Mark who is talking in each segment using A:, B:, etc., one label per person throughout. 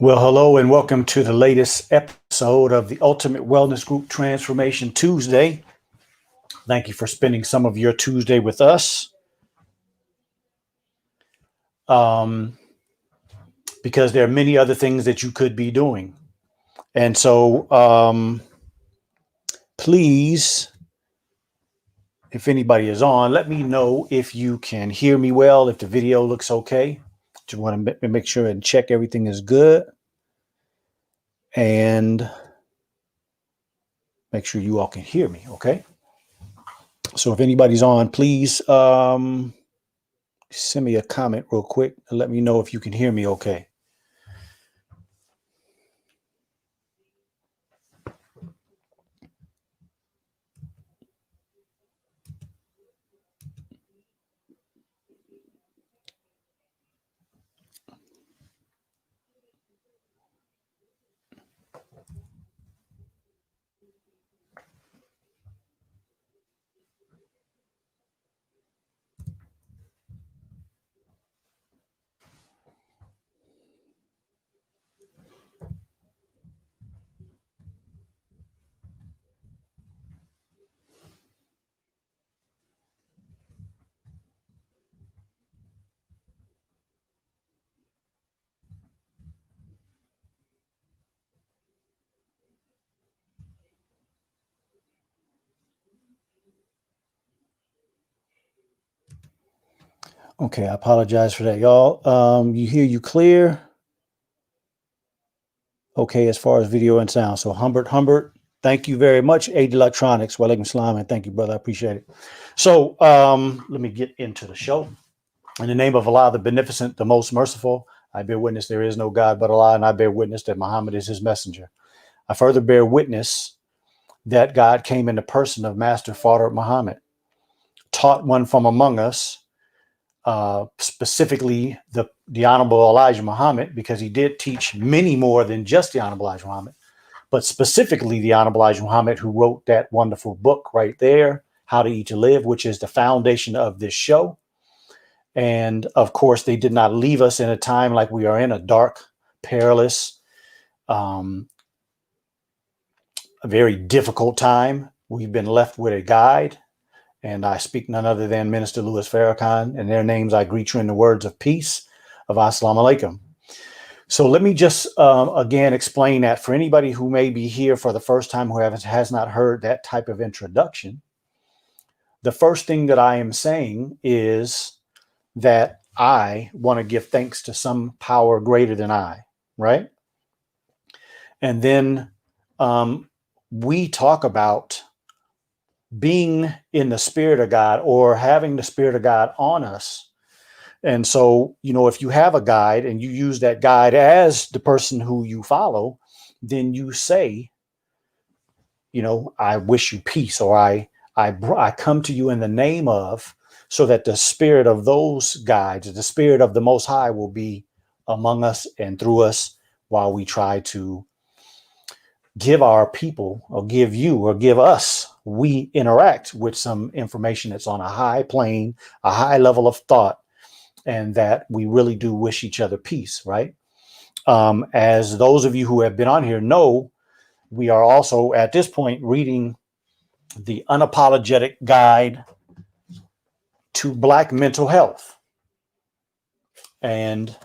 A: Well, hello and welcome to the latest episode of the Ultimate Wellness Group Transformation Tuesday. Thank you for spending some of your Tuesday with us. Because there are many other things that you could be doing. And so please, if anybody is on, let me know if you can hear me well, if the video looks okay. Just want to make sure and check everything is good. And make sure you all can hear me, okay? So if anybody's on, please send me a comment real quick and let me know if you can hear me okay. Okay, I apologize for that, y'all. You hear you clear? Okay, as far as video and sound. So Humbert, thank you very much. Aid Electronics, Walaikum Salam, and thank you, brother. I appreciate it. So let me get into the show. In the name of Allah, the Beneficent, the Most Merciful, I bear witness there is no God but Allah, and I bear witness that Muhammad is his messenger. I further bear witness that God came in the person of Master Fard Muhammad, taught one from among us, specifically the Honorable Elijah Muhammad, because he did teach many more than just the Honorable Elijah Muhammad, but specifically the Honorable Elijah Muhammad, who wrote that wonderful book right there, How to Eat to Live, which is the foundation of this show. And of course, they did not leave us in a time like we are in, a dark, perilous, a very difficult time. We've been left with a guide. And I speak none other than Minister Louis Farrakhan. And their names I greet you in the words of peace, of Assalamu alaikum. So let me just again explain that for anybody who may be here for the first time, who has not heard that type of introduction. The first thing that I am saying is that I want to give thanks to some power greater than I, right? And then we talk about being in the Spirit of God, or having the Spirit of God on us. And so, if you have a guide and you use that guide as the person who you follow, then you say, I wish you peace, or I come to you in the name of, so that the spirit of those guides, the Spirit of the Most High, will be among us and through us while we try to give our people, or give you, or give us, we interact with some information that's on a high plane, a high level of thought, and that we really do wish each other peace, right? As those of you who have been on here know, we are also at this point reading the Unapologetic Guide to Black Mental Health. And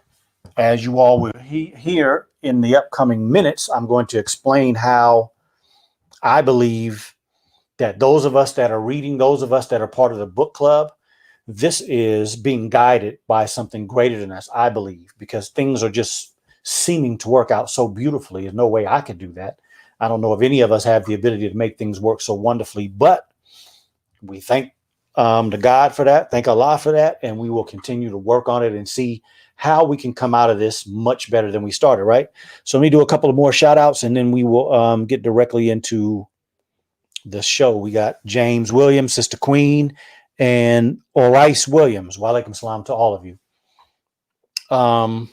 A: as you all will hear in the upcoming minutes, I'm going to explain how I believe that those of us that are reading, those of us that are part of the book club, this is being guided by something greater than us, I believe, because things are just seeming to work out so beautifully. There's no way I could do that. I don't know if any of us have the ability to make things work so wonderfully, but we thank the God for that, thank Allah for that, and we will continue to work on it and see how we can come out of this much better than we started, right? So let me do a couple of more shout outs, and then we will get directly into the show. We got James Williams, Sister Queen, and Orice Williams. Wa alaikum salam to all of you. I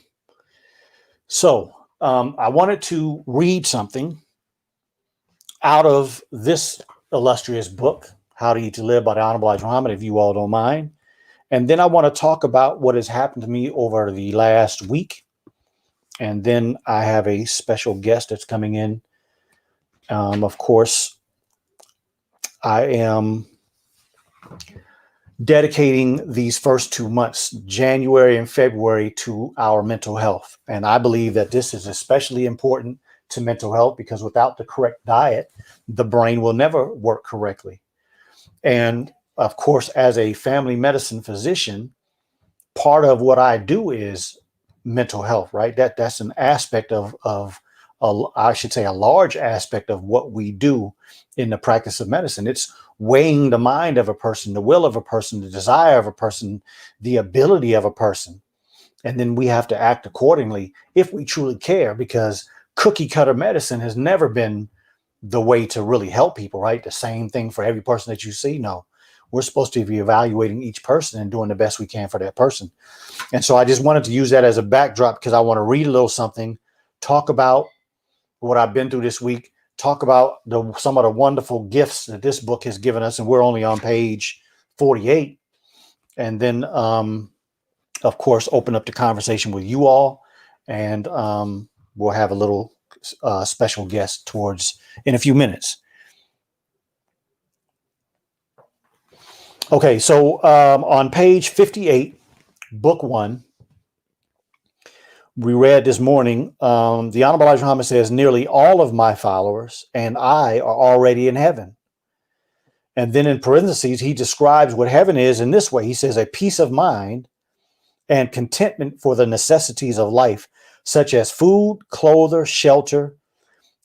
A: wanted to read something out of this illustrious book, How to Eat to Live by the Honorable Elijah Muhammad, if you all don't mind. And then I want to talk about what has happened to me over the last week And then I have a special guest that's coming in. Of course, I am dedicating these first 2 months, January and February, to our mental health. And I believe that this is especially important to mental health because without the correct diet, the brain will never work correctly. And of course, as a family medicine physician, part of what I do is mental health, right? That's an aspect of I should say a large aspect of what we do in the practice of medicine. It's weighing the mind of a person, the will of a person, the desire of a person, the ability of a person. And then we have to act accordingly if we truly care, because cookie cutter medicine has never been the way to really help people, right? The same thing for every person that you see. No, we're supposed to be evaluating each person and doing the best we can for that person. And so I just wanted to use that as a backdrop because I want to read a little something, talk about what I've been through this week, talk about some of the wonderful gifts that this book has given us. And we're only on page 48. And then, of course, open up the conversation with you all. And we'll have a little special guest in a few minutes. Okay, so on page 58, book 1, we read this morning, the Honorable Elijah Muhammad says, nearly all of my followers and I are already in heaven. And then in parentheses, he describes what heaven is in this way. He says, a peace of mind and contentment for the necessities of life, such as food, clothes, shelter,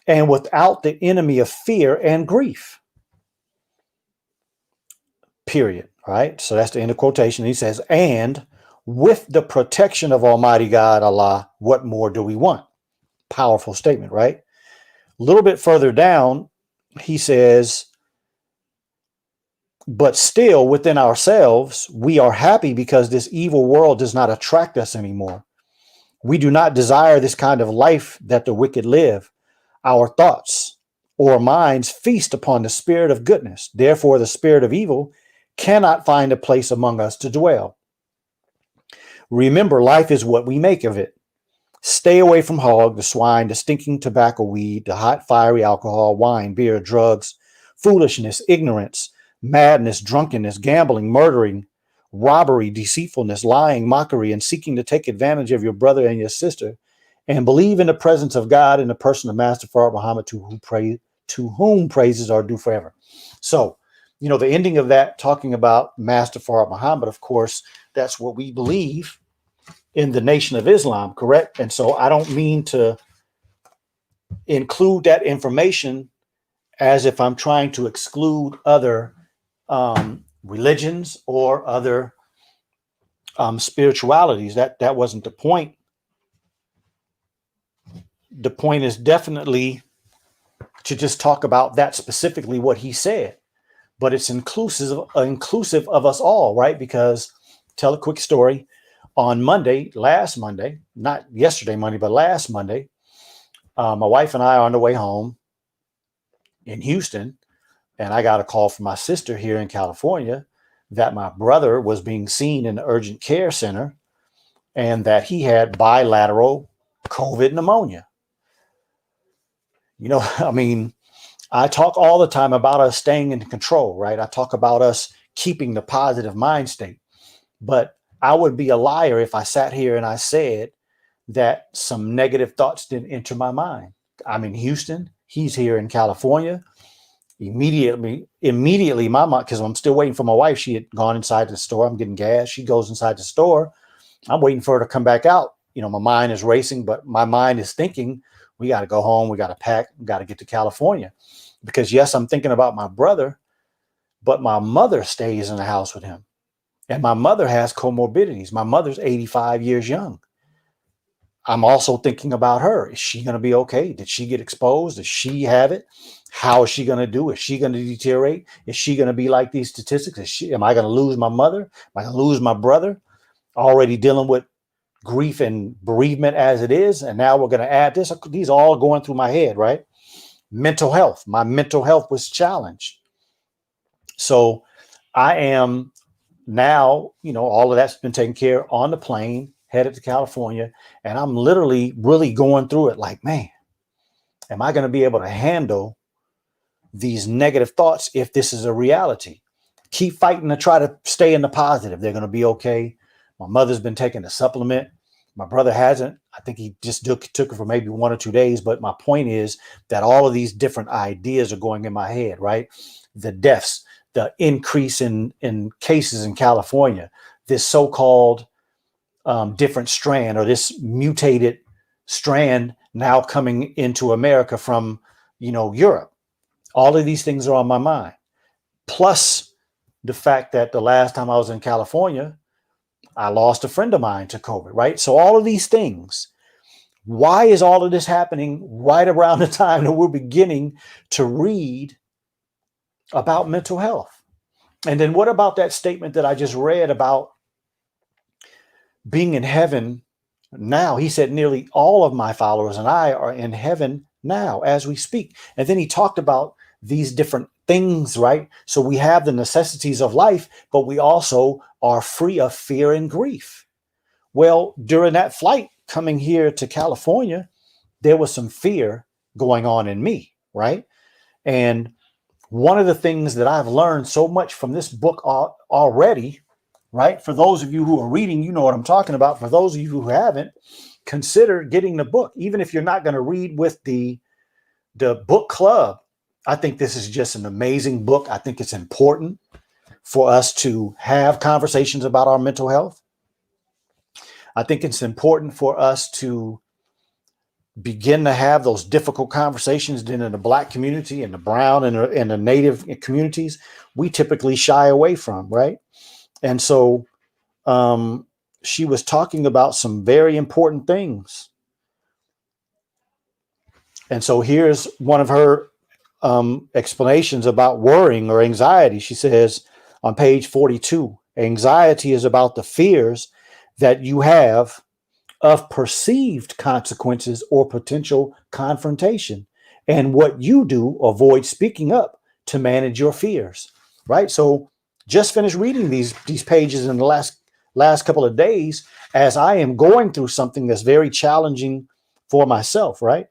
A: and without the enemy of fear and grief. Period. Right? So that's the end of quotation. He says, and with the protection of Almighty God, Allah, what more do we want? Powerful statement, right? A little bit further down, he says, but still within ourselves, we are happy because this evil world does not attract us anymore. We do not desire this kind of life that the wicked live. Our thoughts or minds feast upon the spirit of goodness. Therefore, the spirit of evil cannot find a place among us to dwell. Remember, life is what we make of it. Stay away from hog, the swine, the stinking tobacco weed, the hot, fiery alcohol, wine, beer, drugs, foolishness, ignorance, madness, drunkenness, gambling, murdering, robbery, deceitfulness, lying, mockery, and seeking to take advantage of your brother and your sister, and believe in the presence of God in the person of Master Farad Muhammad, to whom praises are due forever. So, the ending of that, talking about Master Farad Muhammad, of course, that's what we believe in the Nation of Islam, correct? And so I don't mean to include that information as if I'm trying to exclude other religions or other spiritualities. That wasn't the point. The point is definitely to just talk about that specifically, what he said. But it's inclusive of us all, right? Because, tell a quick story. On last Monday, not yesterday Monday, but last Monday, my wife and I are on the way home in Houston, and I got a call from my sister here in California that my brother was being seen in the urgent care center and that he had bilateral COVID pneumonia. I talk all the time about us staying in control, right? I talk about us keeping the positive mind state. But I would be a liar if I sat here and I said that some negative thoughts didn't enter my mind. I'm in Houston. He's here in California. Immediately, my mom, because I'm still waiting for my wife. She had gone inside the store. I'm getting gas. She goes inside the store. I'm waiting for her to come back out. My mind is racing, but my mind is thinking, we got to go home. We got to pack. We got to get to California. Because yes, I'm thinking about my brother, but my mother stays in the house with him. And my mother has comorbidities. My mother's 85 years young. I'm also thinking about her. Is she going to be okay? Did she get exposed? Does she have it? How is she going to do? Is she going to deteriorate? Is she going to be like these statistics? Am I going to lose my mother? Am I going to lose my brother? Already dealing with grief and bereavement as it is. And now we're going to add this. These are all going through my head, right? Mental health. My mental health was challenged. So I am now, all of that's been taken care of on the plane. headed to California, and I'm literally really going through it like, man, am I going to be able to handle these negative thoughts if this is a reality? Keep fighting to try to stay in the positive. They're going to be okay. My mother's been taking a supplement. My brother hasn't. I think he just took it for maybe 1 or 2 days. But my point is that all of these different ideas are going in my head, right? The deaths, the increase in cases in California, this so-called different strand, or this mutated strand now coming into America from, Europe. All of these things are on my mind. Plus the fact that the last time I was in California, I lost a friend of mine to COVID, right? So all of these things, why is all of this happening right around the time that we're beginning to read about mental health? And then what about that statement that I just read about being in heaven now? He said nearly all of my followers and I are in heaven now as we speak. And then he talked about these different things, right? So we have the necessities of life, but we also are free of fear and grief. Well, during that flight coming here to California, there was some fear going on in me, right? And one of the things that I've learned so much from this book already, right? For those of you who are reading, you know what I'm talking about. For those of you who haven't, consider getting the book. Even if you're not going to read with the book club, I think this is just an amazing book. I think it's important for us to have conversations about our mental health. I think it's important for us to begin to have those difficult conversations. Then in the Black community and the brown and the Native communities, we typically shy away from, right? And so she was talking about some very important things. And so here's one of her explanations about worrying or anxiety. She says on page 42, anxiety is about the fears that you have of perceived consequences or potential confrontation, and what you do, avoid speaking up to manage your fears, right? So just finished reading these pages in the last couple of days as I am going through something that's very challenging for myself, right?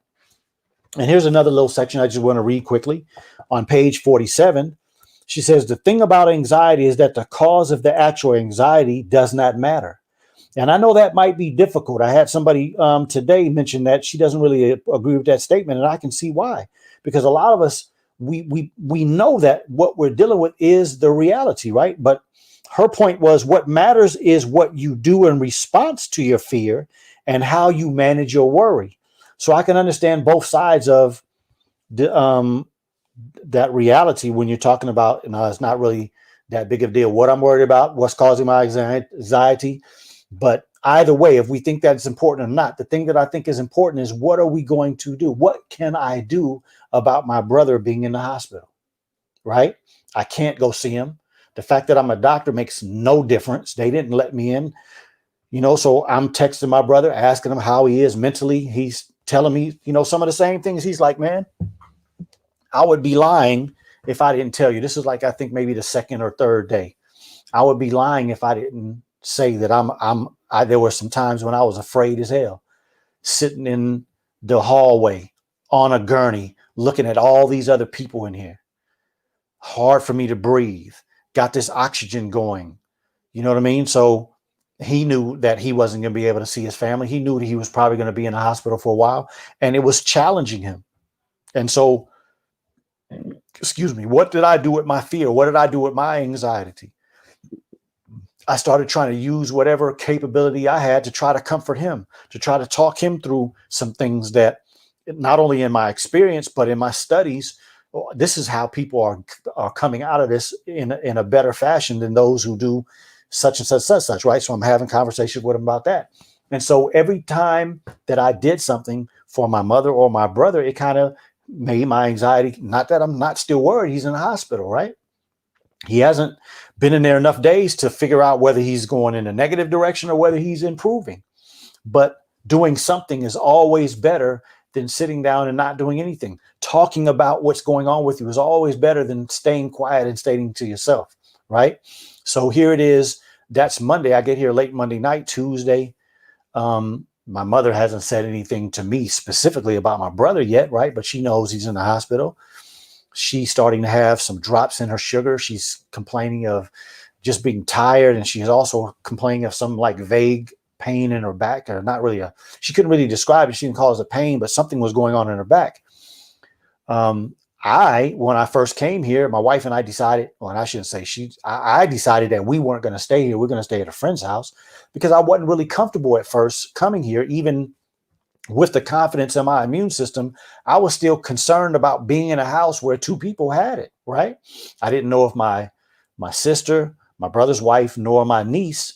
A: And here's another little section I just want to read quickly. On page 47, she says, the thing about anxiety is that the cause of the actual anxiety does not matter. And I know that might be difficult. I had somebody today mention that she doesn't really agree with that statement, and I can see why. Because a lot of us, we know that what we're dealing with is the reality, right? But her point was what matters is what you do in response to your fear and how you manage your worry. So I can understand both sides of the, that reality when you're talking about, it's not really that big of a deal what I'm worried about, what's causing my anxiety. But either way, if we think that's important or not, the thing that I think is important is what are we going to do? What can I do about my brother being in the hospital, right? I can't go see him. The fact that I'm a doctor makes no difference. They didn't let me in, so I'm texting my brother, asking him how he is mentally. He's telling me, some of the same things. He's like, man, I would be lying if I didn't tell you. This is like, I think maybe the second or third day. I would be lying if I didn't say that there were some times when I was afraid as hell, sitting in the hallway on a gurney, looking at all these other people in here. Hard for me to breathe. Got this oxygen going. You know what I mean? So he knew that he wasn't going to be able to see his family. He knew that he was probably going to be in the hospital for a while, and it was challenging him. And so, what did I do with my fear? What did I do with my anxiety? I started trying to use whatever capability I had to try to comfort him, to try to talk him through some things that not only in my experience, but in my studies, this is how people are coming out of this in a better fashion than those who do such and such, right? So I'm having conversations with him about that. And so every time that I did something for my mother or my brother, it kind of made my anxiety, not that I'm not still worried, he's in the hospital, right? He hasn't been in there enough days to figure out whether he's going in a negative direction or whether he's improving. But doing something is always better than sitting down and not doing anything. Talking about what's going on with you is always better than staying quiet and staying to yourself, right? So here it is. That's Monday. I get here late Monday night. Tuesday, My mother hasn't said anything to me specifically about my brother yet, right? But she knows he's in the hospital. She's starting to have some drops in her sugar. She's complaining of just being tired, and she's also complaining of some like vague pain in her back, or not really she couldn't really describe it. She didn't call it a pain, but something was going on in her back. When I first came here, my wife and I decided, well, and I shouldn't say I decided that we weren't going to stay here. We're going to stay at a friend's house because I wasn't really comfortable at first coming here, even with the confidence in my immune system. I was still concerned about being in a house where two people had it, right? I didn't know if my sister, my brother's wife, nor my niece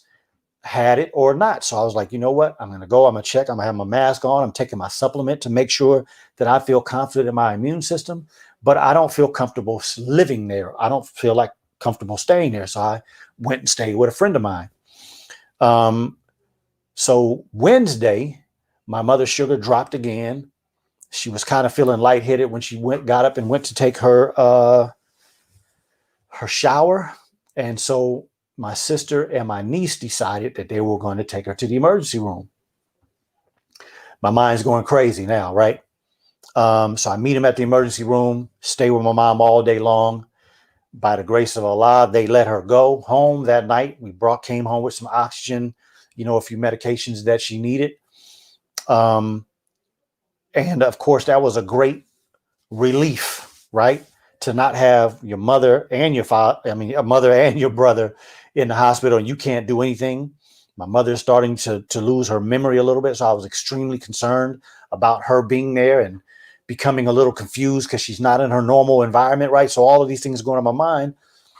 A: had it or not. So I was like, you know what? I'm going to go. I'm going to check. I'm going to have my mask on. I'm taking my supplement to make sure that I feel confident in my immune system, but I don't feel comfortable living there. I don't feel like comfortable staying there. So I went and stayed with a friend of mine. So Wednesday, my mother's sugar dropped again. She was kind of feeling lightheaded when she got up and went to take her shower. And so my sister and my niece decided that they were going to take her to the emergency room. My mind's going crazy now, right? So I meet them at the emergency room, stay with my mom all day long. By the grace of Allah, they let her go home that night. We came home with some oxygen, a few medications that she needed. And of course, that was a great relief, right? To not have your mother and your a mother and your brother in the hospital and you can't do anything. My mother's starting to lose her memory a little bit. So I was extremely concerned about her being there and becoming a little confused because she's not in her normal environment, right? So all of these things going on in my mind.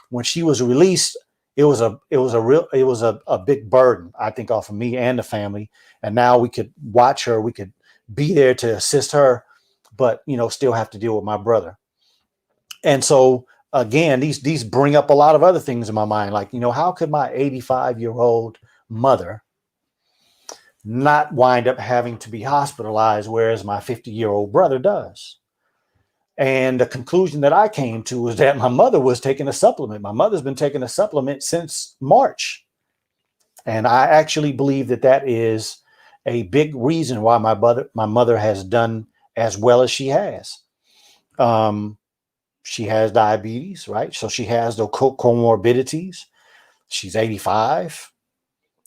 A: When she was released, it was a big burden, I think, off of me and the family. And now we could watch her, we could be there to assist her, but still have to deal with my brother. And so again, these bring up a lot of other things in my mind, like, how could my 85-year-old mother not wind up having to be hospitalized, whereas my 50-year-old brother does? And the conclusion that I came to was that my mother was taking a supplement. My mother's been taking a supplement since March. And I actually believe that is a big reason why my mother has done as well as she has. She has diabetes, right? So she has those comorbidities. She's 85.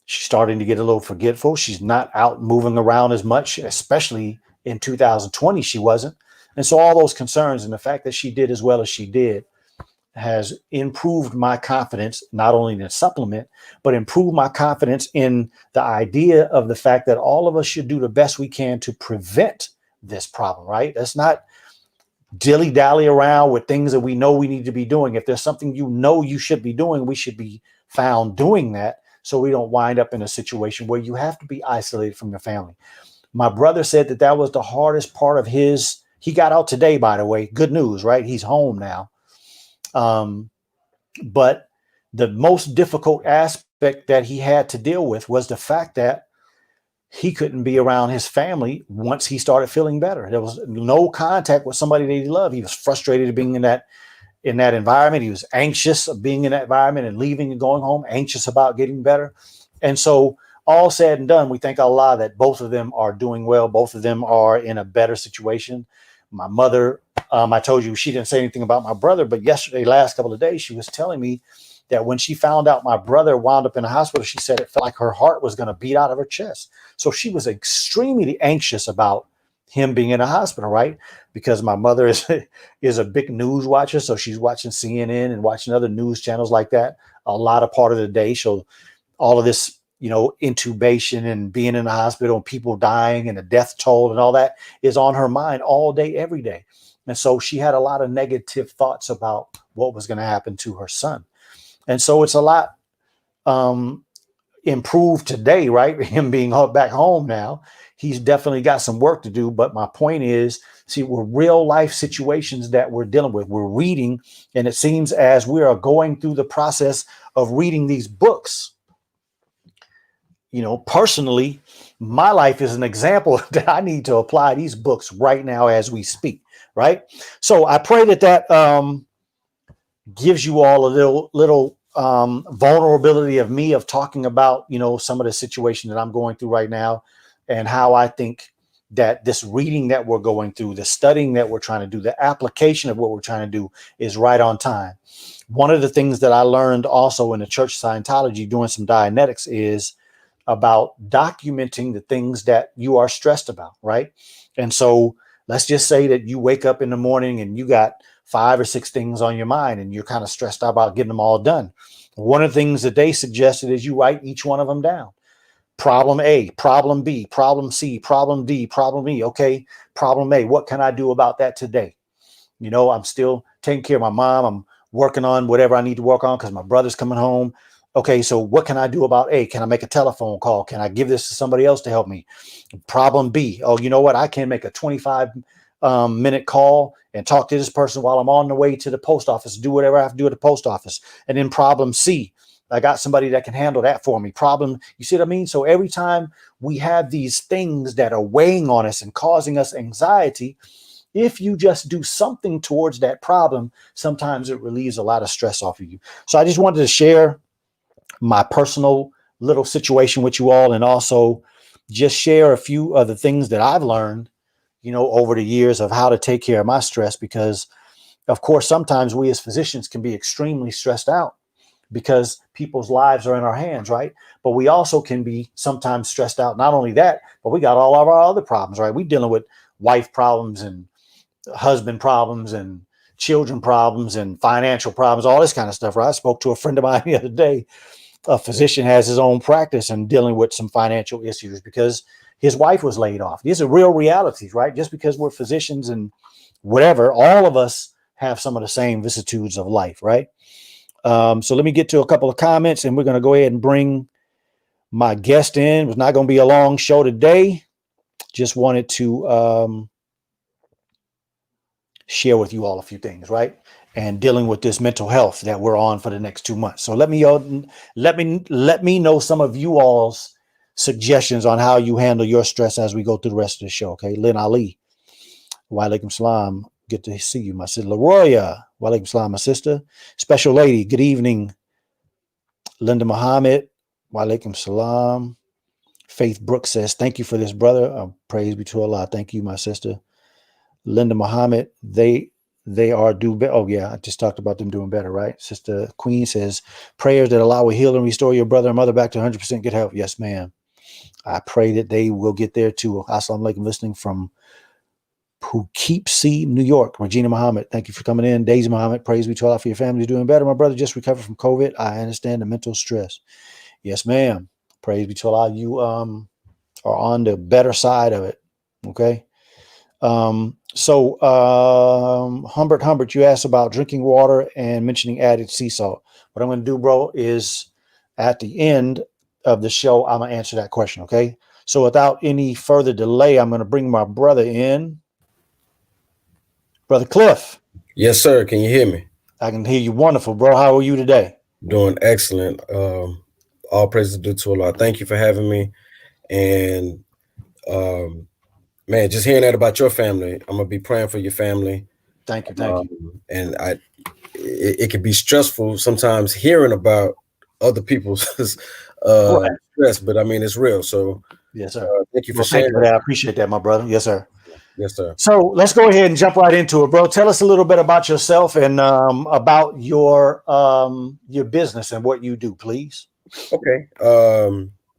A: She's starting to get a little forgetful. She's not out moving around as much, especially in 2020, she wasn't. And so all those concerns and the fact that she did as well as she did has improved my confidence, not only in the supplement, but improved my confidence in the idea of the fact that all of us should do the best we can to prevent this problem, right? Let's not dilly-dally around with things that we know we need to be doing. If there's something you should be doing, we should be found doing that so we don't wind up in a situation where you have to be isolated from your family. My brother said that was the hardest part of he got out today, by the way. Good news, right? He's home now. But the most difficult aspect that he had to deal with was the fact that he couldn't be around his family once he started feeling better. There was no contact with somebody that he loved. He was frustrated of being in that environment. He was anxious of being in that environment and leaving and going home, anxious about getting better. And so all said and done, we thank Allah that both of them are doing well. Both of them are in a better situation. My mother, I told you she didn't say anything about my brother, but yesterday, last couple of days, she was telling me that when she found out my brother wound up in the hospital, she said it felt like her heart was going to beat out of her chest. So she was extremely anxious about him being in a hospital, right? Because my mother is a big news watcher. So she's watching CNN and watching other news channels like that a lot of part of the day. So all of this, intubation and being in the hospital and people dying and the death toll and all that is on her mind all day, every day. And so she had a lot of negative thoughts about what was going to happen to her son. And so it's a lot improved today, right? Him being back home now, he's definitely got some work to do. But my point is, see, we're real life situations that we're dealing with. We're reading, and it seems as we are going through the process of reading these books, personally, my life is an example that I need to apply these books right now as we speak, right? So I pray that gives you all a little vulnerability of me of talking about, some of the situation that I'm going through right now, and how I think that this reading that we're going through, the studying that we're trying to do, the application of what we're trying to do is right on time. One of the things that I learned also in the Church of Scientology doing some Dianetics is about documenting the things that you are stressed about, right? And so let's just say that you wake up in the morning and you got 5 or 6 things on your mind and you're kind of stressed out about getting them all done. One of the things that they suggested is you write each one of them down. Problem A, problem B, problem C, problem D, problem E. Okay, problem A, what can I do about that today? I'm still taking care of my mom. I'm working on whatever I need to work on because my brother's coming home. Okay, so what can I do about A? Can I make a telephone call? Can I give this to somebody else to help me? Problem B, oh, you know what? I can make a 25-minute call and talk to this person while I'm on the way to the post office, do whatever I have to do at the post office. And then problem C, I got somebody that can handle that for me. Problem, you see what I mean? So every time we have these things that are weighing on us and causing us anxiety, if you just do something towards that problem, sometimes it relieves a lot of stress off of you. So I just wanted to share my personal little situation with you all, and also just share a few of the things that I've learned, over the years of how to take care of my stress, because of course, sometimes we as physicians can be extremely stressed out because people's lives are in our hands, right? But we also can be sometimes stressed out. Not only that, but we got all of our other problems, right? We're dealing with wife problems and husband problems and children problems and financial problems, all this kind of stuff, right? I spoke to a friend of mine the other day. A physician has his own practice and dealing with some financial issues because his wife was laid off. These are real realities, right? Just because we're physicians and whatever, all of us have some of the same vicissitudes of life, right? So let me get to a couple of comments, and we're going to go ahead and bring my guest in. It's not going to be a long show today. Just wanted to share with you all a few things, right? And dealing with this mental health that we're on for the next 2 months. So let me know some of you all's suggestions on how you handle your stress as we go through the rest of the show. Okay, Lynn Ali, wa alaikum salam. Good to see you, my sister. Leroya, wa alaikum salam, my sister. Special lady, good evening. Linda Muhammad, wa alaikum salam. Faith Brooks says, thank you for this, brother. Praise be to Allah. Thank you, my sister. Linda Muhammad, they are do better. Oh yeah, I just talked about them doing better, right? Sister Queen says, prayers that allow a heal and restore your brother and mother back to 100% good health. Yes, ma'am. I pray that they will get there too. Assalamu alaikum, listening from Poughkeepsie, New York. Regina Muhammad, thank you for coming in. Daisy Muhammad, praise be to Allah for your family doing better. My brother just recovered from COVID. I understand the mental stress. Yes, ma'am. Praise be to Allah. You are on the better side of it. Okay. So Humbert, you asked about drinking water and mentioning added sea salt. What I'm going to do, bro, is at the end of the show, I'm going to answer that question. Okay. So without any further delay, I'm going to bring my brother in. Brother Cliff.
B: Yes, sir. Can you hear me?
A: I can hear you. Wonderful, bro. How are you today?
B: Doing excellent. All praises due to Allah. Thank you for having me. And, man, just hearing that about your family, I'm gonna be praying for your family.
A: Thank you.
B: And it can be stressful sometimes hearing about other people's stress, but I mean it's real. So
A: yes, sir.
B: Thank you for sharing.
A: Thank you. I appreciate that, my brother. Yes, sir.
B: Yes, sir.
A: So let's go ahead and jump right into it, bro. Tell us a little bit about yourself and about your business and what you do, please.
B: Okay.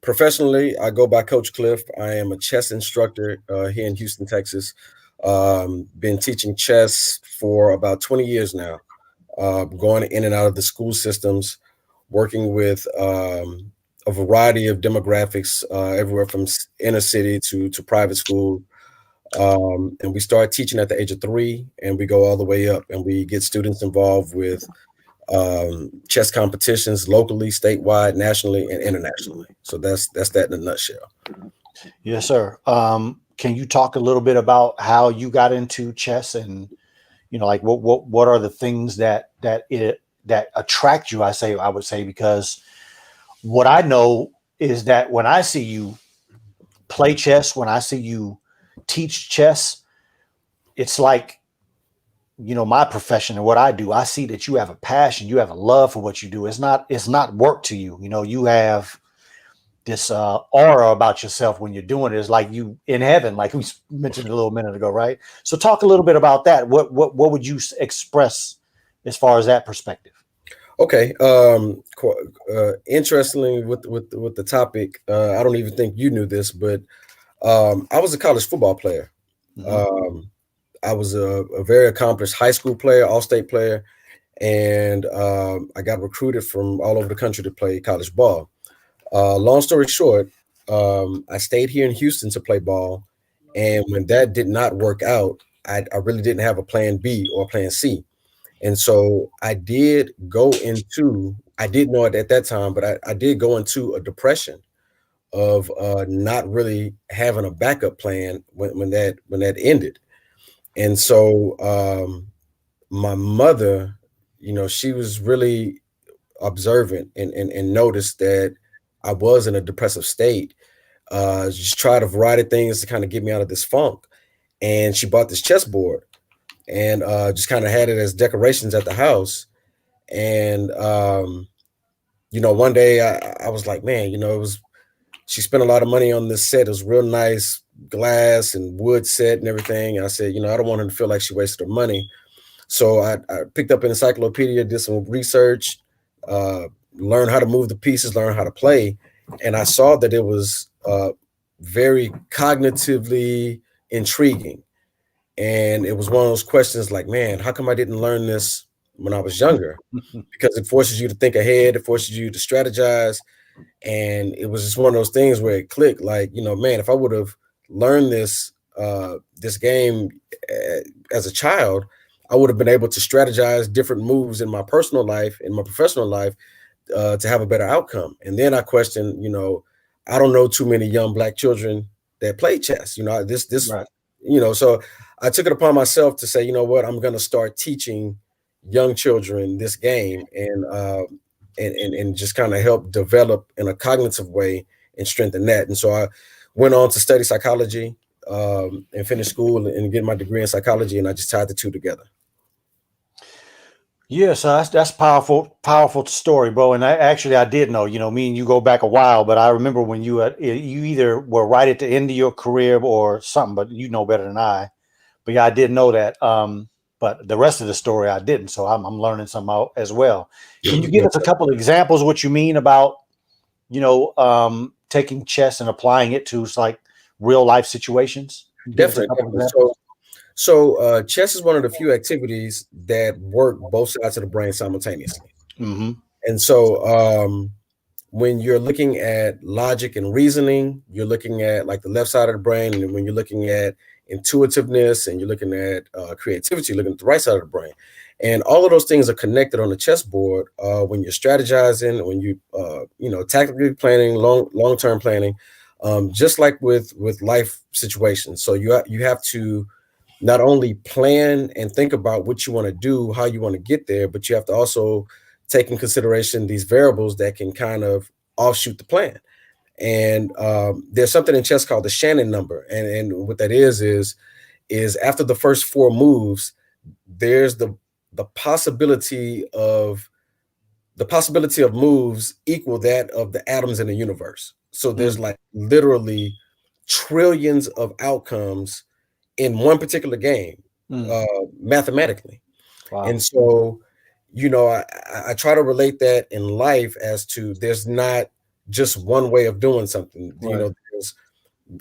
B: Professionally, I go by Coach Cliff. I am a chess instructor here in Houston, Texas. Been teaching chess for about 20 years now, going in and out of the school systems, working with a variety of demographics, everywhere from inner city to private school. And we start teaching at the age of 3, and we go all the way up, and we get students involved with chess competitions locally, statewide, nationally, and internationally. So that's that in a nutshell.
A: Yes, sir. Can you talk a little bit about how you got into chess, and like what are the things that attract you? I would say, because what I know is that when I see you play chess, when I see you teach chess, it's like my profession and what I do, I see that you have a passion, you have a love for what you do. It's not work to you. You have this aura about yourself when you're doing it. It's like you in heaven, like we mentioned a little minute ago, right? So talk a little bit about that. What would you express as far as that perspective?
B: Okay. Interestingly, with the topic, I don't even think you knew this, but I was a college football player.
A: Mm-hmm.
B: I was a very accomplished high school player, all-state player, and I got recruited from all over the country to play college ball. Long story short, I stayed here in Houston to play ball, and when that did not work out, I really didn't have a plan B or plan C. And so I didn't know it at that time, but I did go into a depression of not really having a backup plan when that ended. And so my mother, she was really observant and noticed that I was in a depressive state. Just tried a variety of things to kind of get me out of this funk. And she bought this chessboard and just kind of had it as decorations at the house. And one day I was like, man, she spent a lot of money on this set. It was real nice glass and wood set and everything. And I said, I don't want her to feel like she wasted her money. So I picked up an encyclopedia, did some research, learned how to move the pieces, learn how to play. And I saw that it was very cognitively intriguing. And it was one of those questions like, man, how come I didn't learn this when I was younger? Because it forces you to think ahead. It forces you to strategize. And it was just one of those things where it clicked like, man, if I would have learned this game as a child, I would have been able to strategize different moves in my personal life, in my professional life, to have a better outcome. And then I questioned, I don't know too many young Black children that play chess. Right. So I took it upon myself to say, you know what, I'm going to start teaching young children this game and just kind of help develop in a cognitive way and strengthen that. And so I went on to study psychology and finish school and get my degree in psychology, and I just tied the two together.
A: Yeah, so that's powerful story, bro. And I did know, me and you go back a while, but I remember when you either were right at the end of your career or something, but you know better than I. But yeah, I did know that. But the rest of the story I didn't, so I'm learning some out as well. Can you give us a couple of examples of what you mean about, taking chess and applying it to like real life situations?
B: Definitely. So chess is one of the few activities that work both sides of the brain simultaneously.
A: Mm-hmm.
B: And so when you're looking at logic and reasoning, you're looking at like the left side of the brain. And when you're looking at intuitiveness and you're looking at creativity, you're looking at the right side of the brain. And all of those things are connected on the chessboard when you're strategizing, when you tactically planning, long-term planning, just like with life situations. So you have to not only plan and think about what you want to do, how you want to get there, but you have to also take in consideration these variables that can kind of offshoot the plan. And there's something in chess called the Shannon number. And what that is after the first four moves, there's the possibility of moves equal that of the atoms in the universe. So there's like literally trillions of outcomes in one particular game, mathematically. Wow. And so, I try to relate that in life as to there's not just one way of doing something. Right. There's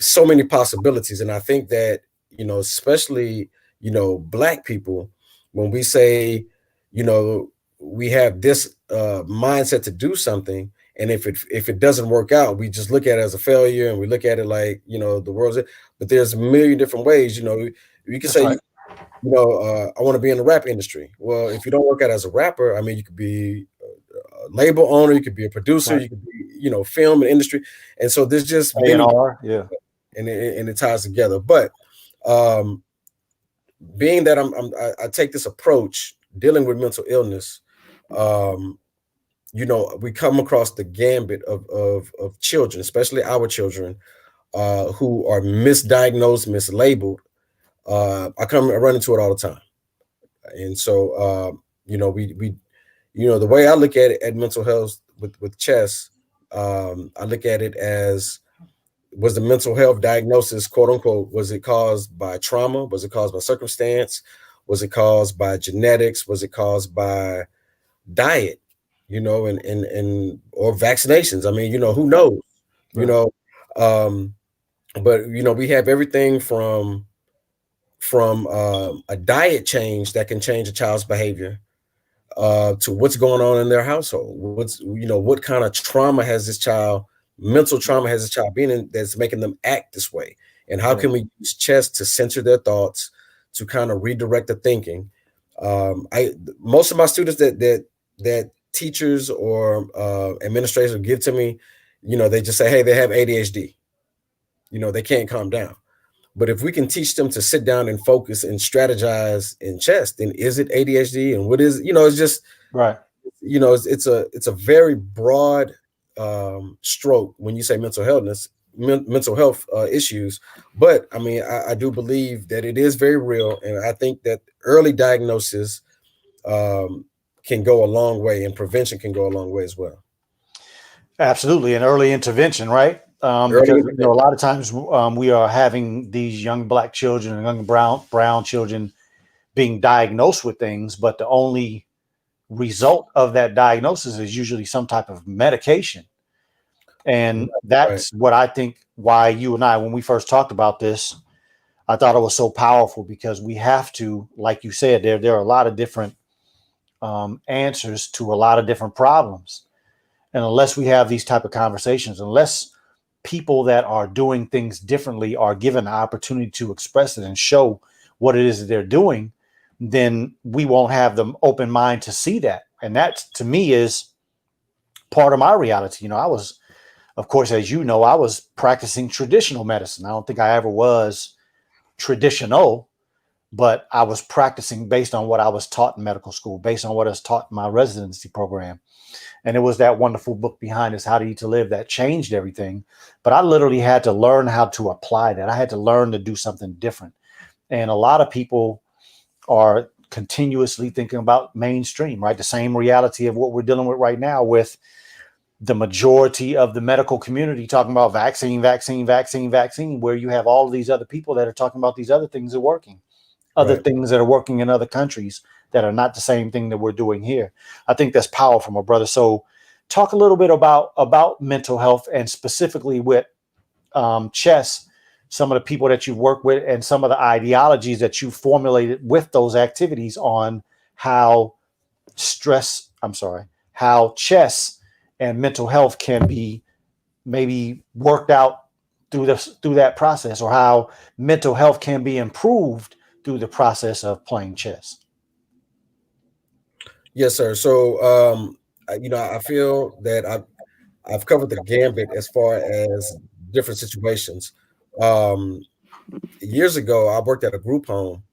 B: so many possibilities. And I think that, especially, Black people, when we say, we have this mindset to do something, and if it doesn't work out, we just look at it as a failure, and we look at it like, the world's it. But there's a million different ways, you can say, right. I want to be in the rap industry. Well, if you don't work out as a rapper, I mean, you could be a label owner, you could be a producer, right. You could be, film and industry. And so there's just
A: A&R, yeah.
B: And it ties together. But being that I take this approach dealing with mental illness, we come across the gambit of children, especially our children, who are misdiagnosed, mislabeled. I run into it all the time. And so, the way I look at it at mental health with chess, I look at it as, was the mental health diagnosis, quote unquote, was it caused by trauma? Was it caused by circumstance? Was it caused by genetics? Was it caused by diet? And or vaccinations. I mean, who knows?
A: Right.
B: But we have everything from a diet change that can change a child's behavior, to what's going on in their household. What kind of trauma has this child, mental trauma has this child been in, that's making them act this way? And how can we use chess to center their thoughts, to kind of redirect the thinking? Most of my students that teachers or administrators give to me, they just say, hey, they have ADHD. They can't calm down. But if we can teach them to sit down and focus and strategize in chess, then is it ADHD? And what is, it's just,
A: right.
B: It's a very broad stroke when you say mental health issues. But I mean, I do believe that it is very real. And I think that early diagnosis can go a long way, and prevention can go a long way as well.
A: Absolutely. And early intervention, right? Because a lot of times we are having these young Black children and young brown children being diagnosed with things, but the only result of that diagnosis is usually some type of medication. And that's what I think why you and I, when we first talked about this, I thought it was so powerful, because we have to, like you said, there are a lot of different answers to a lot of different problems. And unless we have these type of conversations, unless people that are doing things differently are given the opportunity to express it and show what it is that they're doing, then we won't have the open mind to see that. And that, to me, is part of my reality. I was, of course, as you know, I was practicing traditional medicine. I don't think I ever was traditional, but I was practicing based on what I was taught in medical school, based on what I was taught in my residency program. And it was that wonderful book behind us, How to Eat to Live, that changed everything. But I literally had to learn how to apply that. I had to learn to do something different. And a lot of people are continuously thinking about mainstream, right? The same reality of what we're dealing with right now, with the majority of the medical community talking about vaccine, where you have all of these other people that are talking about these other things that are working, other things that are working in other countries that are not the same thing that we're doing here. I think that's powerful, my brother. So talk a little bit about mental health, and specifically with chess, some of the people that you work with and some of the ideologies that you formulated with those activities on how chess and mental health can be maybe worked out through that process, or how mental health can be improved through the process of playing chess.
B: Yes, sir. So, I feel that I've covered the gambit as far as different situations. Years ago, I worked at a group home,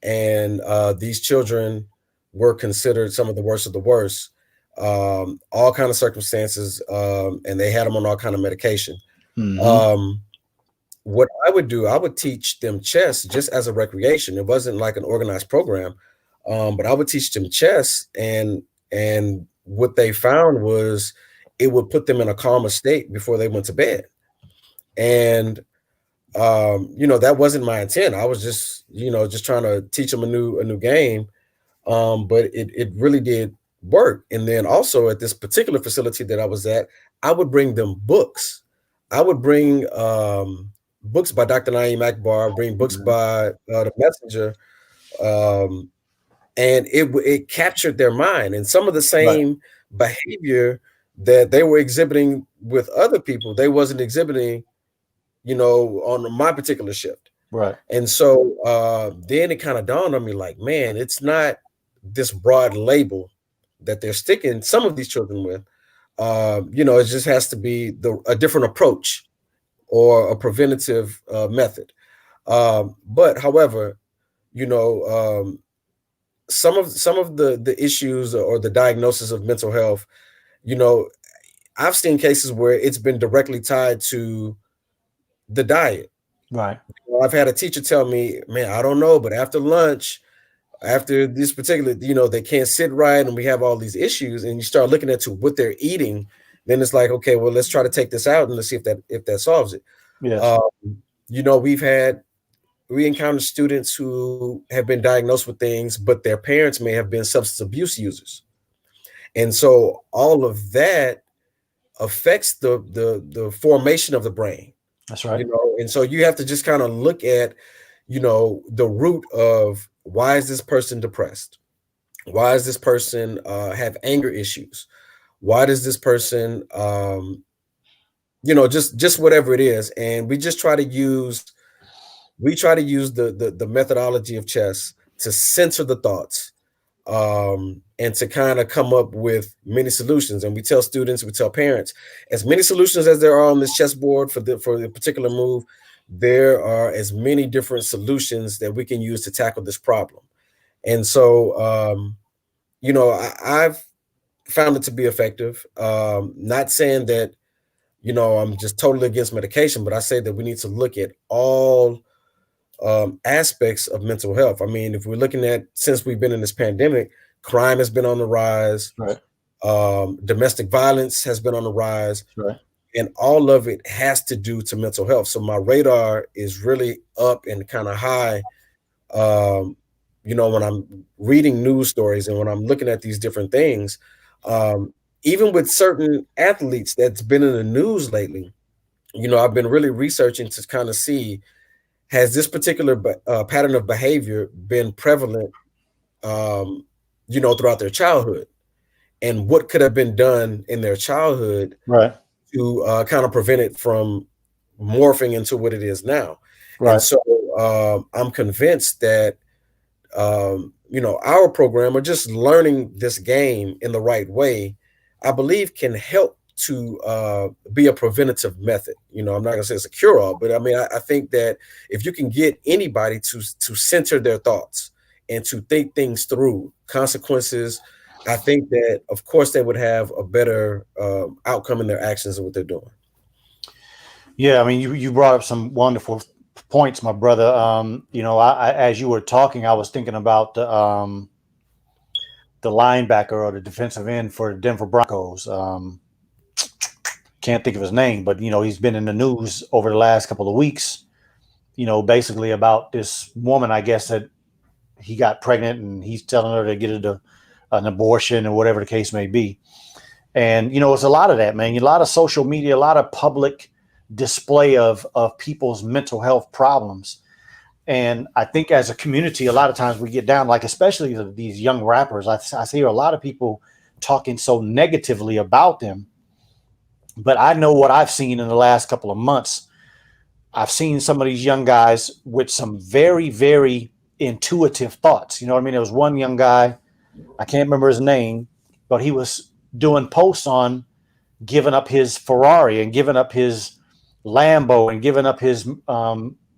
B: and these children were considered some of the worst of the worst, all kind of circumstances, and they had them on all kind of medication.
A: Mm-hmm.
B: What I would do, I would teach them chess just as a recreation. It wasn't like an organized program. But I would teach them chess, and what they found was it would put them in a calmer state before they went to bed. And that wasn't my intent. I was just trying to teach them a new game. But it really did work. And then also at this particular facility that I was at, I would bring them books. I would bring books by Dr. Naeem Akbar, bring books by The Messenger. And it captured their mind, and some of the same behavior that they were exhibiting with other people, they wasn't exhibiting, on my particular shift.
A: Right.
B: And so then it kind of dawned on me, like, man, it's not this broad label that they're sticking some of these children with. It just has to be a different approach or a preventative method. But however, some of the issues or the diagnosis of mental health, I've seen cases where it's been directly tied to the diet.
A: Right.
B: I've had a teacher tell me, man, I don't know, but after lunch, after this particular, they can't sit right, and we have all these issues, and you start looking at to what they're eating, then it's like, okay, well, let's try to take this out and let's see if that solves it.
A: Yes.
B: We encounter students who have been diagnosed with things, but their parents may have been substance abuse users. And so all of that affects the formation of the brain.
A: That's right.
B: And so you have to just kind of look at, the root of why is this person depressed? Why does this person have anger issues? Why does this person, just whatever it is. And we just try to use the methodology of chess to censor the thoughts, and to kind of come up with many solutions. And we tell students, we tell parents, as many solutions as there are on this chessboard for the particular move, there are as many different solutions that we can use to tackle this problem. And so, I've found it to be effective. Not saying that, I'm just totally against medication, but I say that we need to look at all aspects of mental health. I mean, if we're looking at, since we've been in this pandemic, crime has been on the rise.
A: Right.
B: Domestic violence has been on the rise.
A: Right.
B: And all of it has to do to mental health. So my radar is really up and kind of high, when I'm reading news stories and when I'm looking at these different things, even with certain athletes that's been in the news lately, I've been really researching to kind of see, has this particular pattern of behavior been prevalent, throughout their childhood, and what could have been done in their childhood,
A: right,
B: to kind of prevent it from morphing into what it is now.
A: right.
B: And so I'm convinced that, our program, or just learning this game in the right way, I believe can help to be a preventative method. I'm not going to say it's a cure-all, but I mean, I think that if you can get anybody to center their thoughts and to think things through, consequences, I think that, of course, they would have a better outcome in their actions and what they're doing.
A: Yeah, I mean, you brought up some wonderful points, my brother. I as you were talking, I was thinking about the linebacker or the defensive end for Denver Broncos. Can't think of his name, but he's been in the news over the last couple of weeks. Basically about this woman, I guess, that he got pregnant, and he's telling her to get an abortion or whatever the case may be. And it's a lot of that, man. A lot of social media, a lot of public display of people's mental health problems. And I think as a community, a lot of times we get down, like especially these young rappers. I hear a lot of people talking so negatively about them. But I know what I've seen in the last couple of months. I've seen some of these young guys with some very, very intuitive thoughts. You know what I mean? There was one young guy, I can't remember his name, but he was doing posts on giving up his Ferrari and giving up his Lambo and giving up his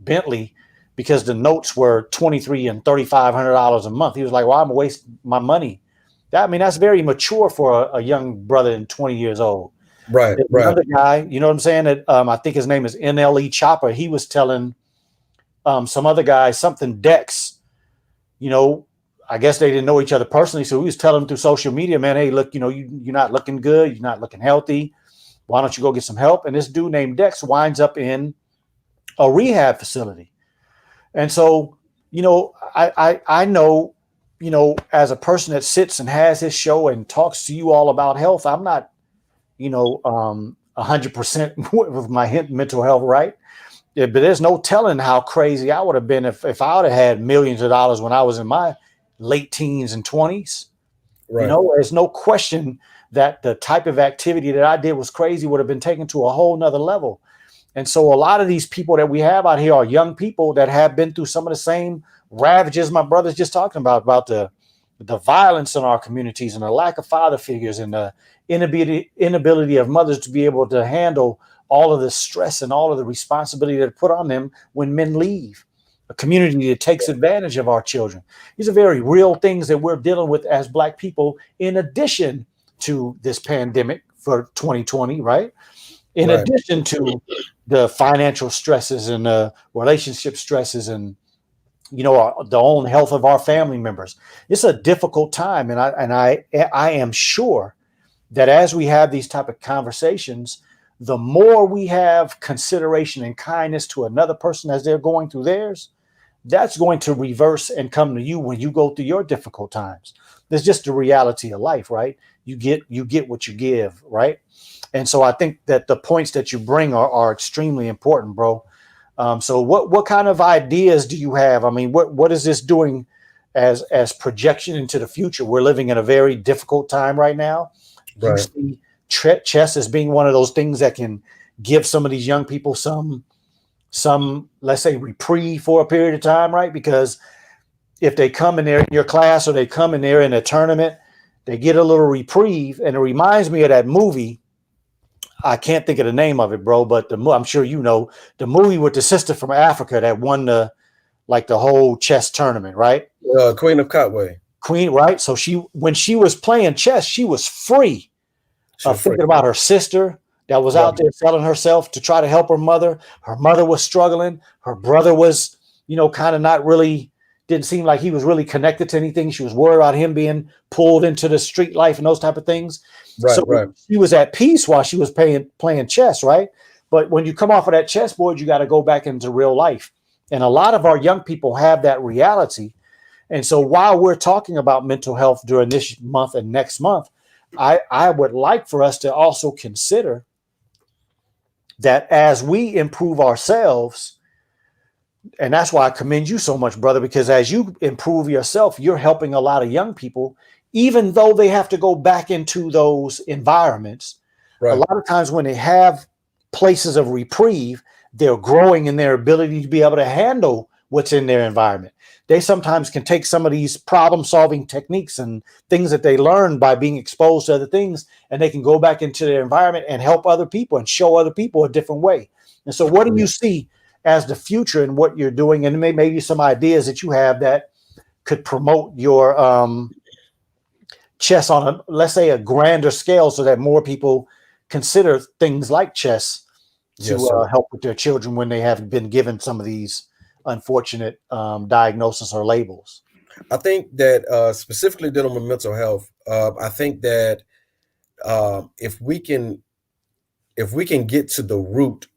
A: Bentley because the notes were $2,300 and $3,500 a month. He was like, well, I'm wasting my money. That's very mature for a young brother in 20 years old.
B: Right.
A: Another guy, you know what I'm saying? That I think his name is NLE Chopper. He was telling some other guy something, Dex. I guess they didn't know each other personally, so he was telling him through social media, man, hey, look, you're not looking good, you're not looking healthy. Why don't you go get some help? And this dude named Dex winds up in a rehab facility. And so, I know, as a person that sits and has his show and talks to you all about health, I'm not 100% with my mental health, right? Yeah, but there's no telling how crazy I would have been if I would have had millions of dollars when I was in my late teens and 20s. Right. There's no question that the type of activity that I did was crazy, would have been taken to a whole nother level. And so a lot of these people that we have out here are young people that have been through some of the same ravages my brother's just talking about the violence in our communities and the lack of father figures and the inability of mothers to be able to handle all of the stress and all of the responsibility that are put on them when men leave. A community that takes advantage of our children. These are very real things that we're dealing with as Black people, in addition to this pandemic for 2020, right? In addition to the financial stresses and the relationship stresses and the own health of our family members. It's a difficult time, and I am sure that as we have these type of conversations, the more we have consideration and kindness to another person as they're going through theirs, that's going to reverse and come to you when you go through your difficult times. That's just the reality of life, right? You get what you give, right? And so I think that the points that you bring are extremely important, bro. So what kind of ideas do you have? I mean, what is this doing as projection into the future? We're living in a very difficult time right now. You see chess as being one of those things that can give some of these young people some, let's say, reprieve for a period of time, right? Because if they come in there in your class or they come in there in a tournament, they get a little reprieve. And it reminds me of that movie. I can't think of the name of it, bro, but I'm sure you know the movie with the sister from Africa that won the whole chess tournament, right?
B: Queen of Katwe.
A: Queen, right? So when she was playing chess, she was free of thinking about her sister that was out there selling herself to try to help her mother. Her mother was struggling. Her brother was, kind of not really, didn't seem like he was really connected to anything. She was worried about him being pulled into the street life and those type of things. She was at peace while she was playing chess, right? But when you come off of that chessboard, you got to go back into real life. And a lot of our young people have that reality. And so while we're talking about mental health during this month and next month, I would like for us to also consider that as we improve ourselves, and that's why I commend you so much, brother, because as you improve yourself, you're helping a lot of young people, even though they have to go back into those environments. Right. A lot of times when they have places of reprieve, they're growing in their ability to be able to handle what's in their environment. They sometimes can take some of these problem-solving techniques and things that they learn by being exposed to other things, and they can go back into their environment and help other people and show other people a different way. And so what do you see as the future in what you're doing, and maybe some ideas that you have that could promote your chess on let's say a grander scale so that more people consider things like chess to help with their children when they have been given some of these unfortunate diagnosis or labels?
B: I think that specifically dealing with mental health, I think that if we can get to the root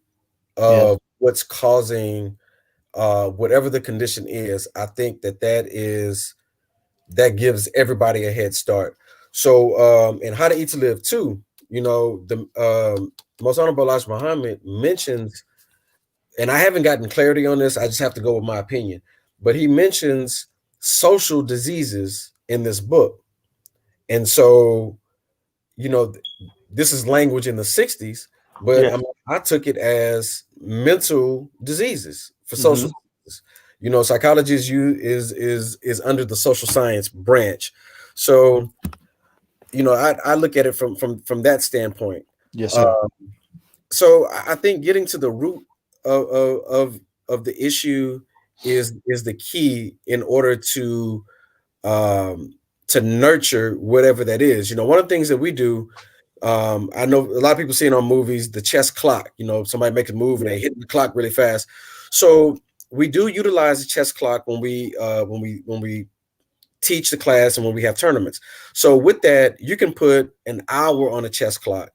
B: of what's causing whatever the condition is, I think that gives everybody a head start. So in How to Eat to Live 2, the Most Honorable Elijah Muhammad mentions, and I haven't gotten clarity on this, I just have to go with my opinion, but he mentions social diseases in this book. And so, this is language in the 60s, but I took it as mental diseases for social diseases. Psychology is under the social science branch. So, I look at it from that standpoint.
A: Yes, sir.
B: So I think getting to the root of the issue is the key in order to nurture whatever that is. One of the things that we do, I know a lot of people see it on movies, the chess clock. Somebody makes a move and they hit the clock really fast. So we do utilize the chess clock when we teach the class and when we have tournaments. So with that, you can put an hour on a chess clock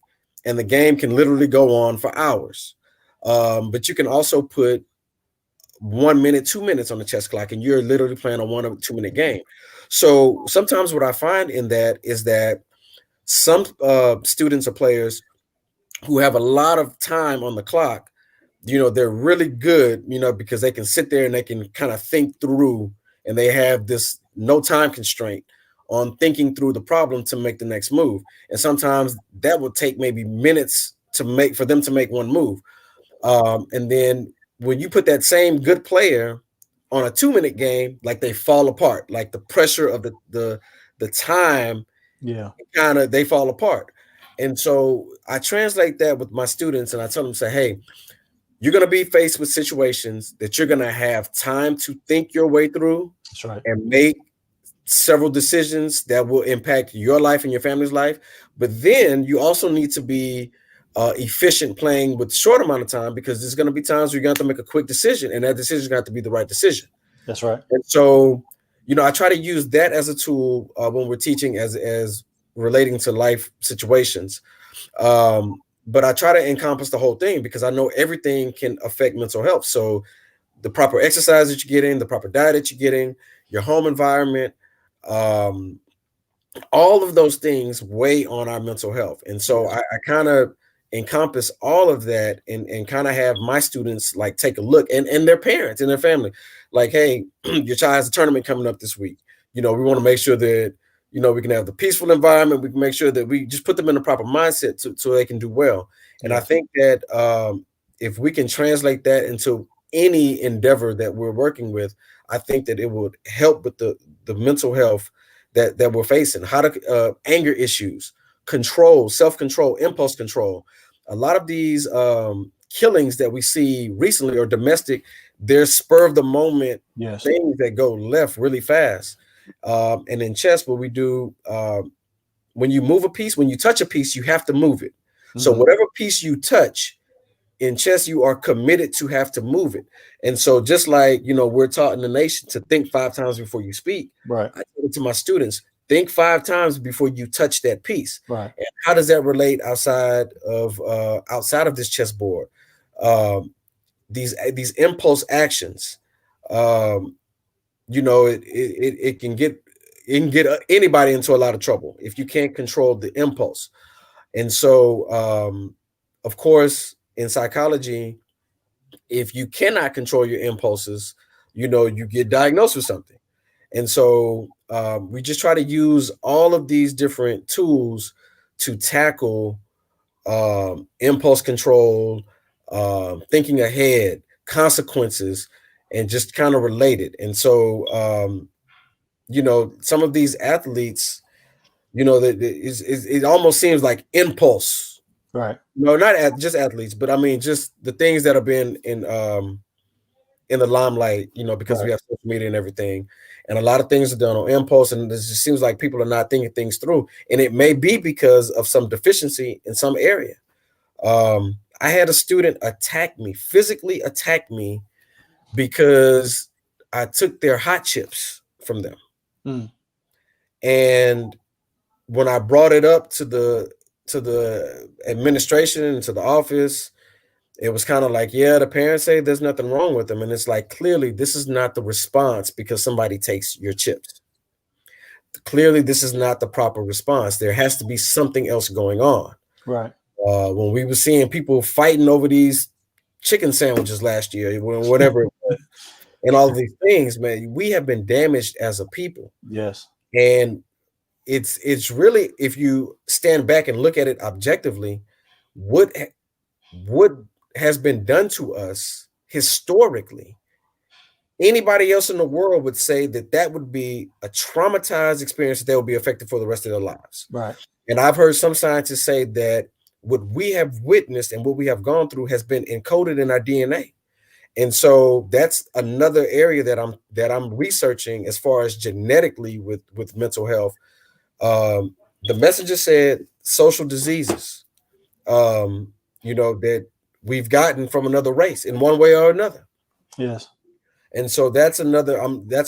B: and the game can literally go on for hours. But you can also put 1 minute, 2 minutes on the chess clock, and you're literally playing a 1 or 2 minute game. So sometimes what I find in that is that some students or players who have a lot of time on the clock, they're really good, because they can sit there and they can kind of think through, and they have this no time constraint on thinking through the problem to make the next move. And sometimes that will take maybe minutes for them to make one move. And then when you put that same good player on a 2 minute game, like they fall apart, like the pressure of the time, they fall apart. And so I translate that with my students and I tell them, say, hey, you're going to be faced with situations that you're going to have time to think your way through.
A: That's right.
B: And make several decisions that will impact your life and your family's life. But then you also need to be efficient playing with short amount of time, because there's going to be times where you're going to have to make a quick decision, and that decision is going to have to be the right decision.
A: That's right.
B: And so, I try to use that as a tool when we're teaching as relating to life situations. But I try to encompass the whole thing because I know everything can affect mental health. So the proper exercise that you're getting, the proper diet that you're getting, your home environment, all of those things weigh on our mental health. And so I kind of encompass all of that and kind of have my students like take a look and their parents and their family, like, hey, your child has a tournament coming up this week. We want to make sure that, we can have the peaceful environment. We can make sure that we just put them in the proper mindset so they can do well. And I think that if we can translate that into any endeavor that we're working with, I think that it would help with the mental health that we're facing. How to anger issues, control, self-control, impulse control. A lot of these killings that we see recently are domestic. They're spur of the moment things that go left really fast. And in chess, what we do, when you move a piece, when you touch a piece, you have to move it. So whatever piece you touch in chess, you are committed to have to move it. And so just like, we're taught in the nation to think 5 times before you speak.
A: Right.
B: I tell it to my students, think 5 times before you touch that piece.
A: Right.
B: And how does that relate outside of this chessboard? These impulse actions, it can get anybody into a lot of trouble if you can't control the impulse. And so, of course, in psychology, if you cannot control your impulses, you get diagnosed with something. And so we just try to use all of these different tools to tackle impulse control, thinking ahead, consequences, and just kind of relate it. And so, some of these athletes, it almost seems like impulse.
A: Right.
B: No, not just athletes, but I mean, just the things that have been in the limelight, because we have social media and everything. And a lot of things are done on impulse. And it just seems like people are not thinking things through. And it may be because of some deficiency in some area. I had a student physically attack me because I took their hot chips from them. And when I brought it up to the administration and to the office, it was kind of like, the parents say there's nothing wrong with them. And it's like, clearly this is not the response because somebody takes your chips. Clearly this is not the proper response. There has to be something else going on.
A: Right.
B: When we were seeing people fighting over these chicken sandwiches last year, whatever it was, and all of these things, man, we have been damaged as a people.
A: Yes.
B: And it's really, if you stand back and look at it objectively, what has been done to us historically, anybody else in the world would say that would be a traumatized experience that they will be affected for the rest of their lives.
A: Right.
B: And I've heard some scientists say that what we have witnessed and what we have gone through has been encoded in our DNA. And so that's another area that I'm researching as far as genetically with mental health. The messenger said social diseases, that we've gotten from another race in one way or another.
A: Yes.
B: And so that's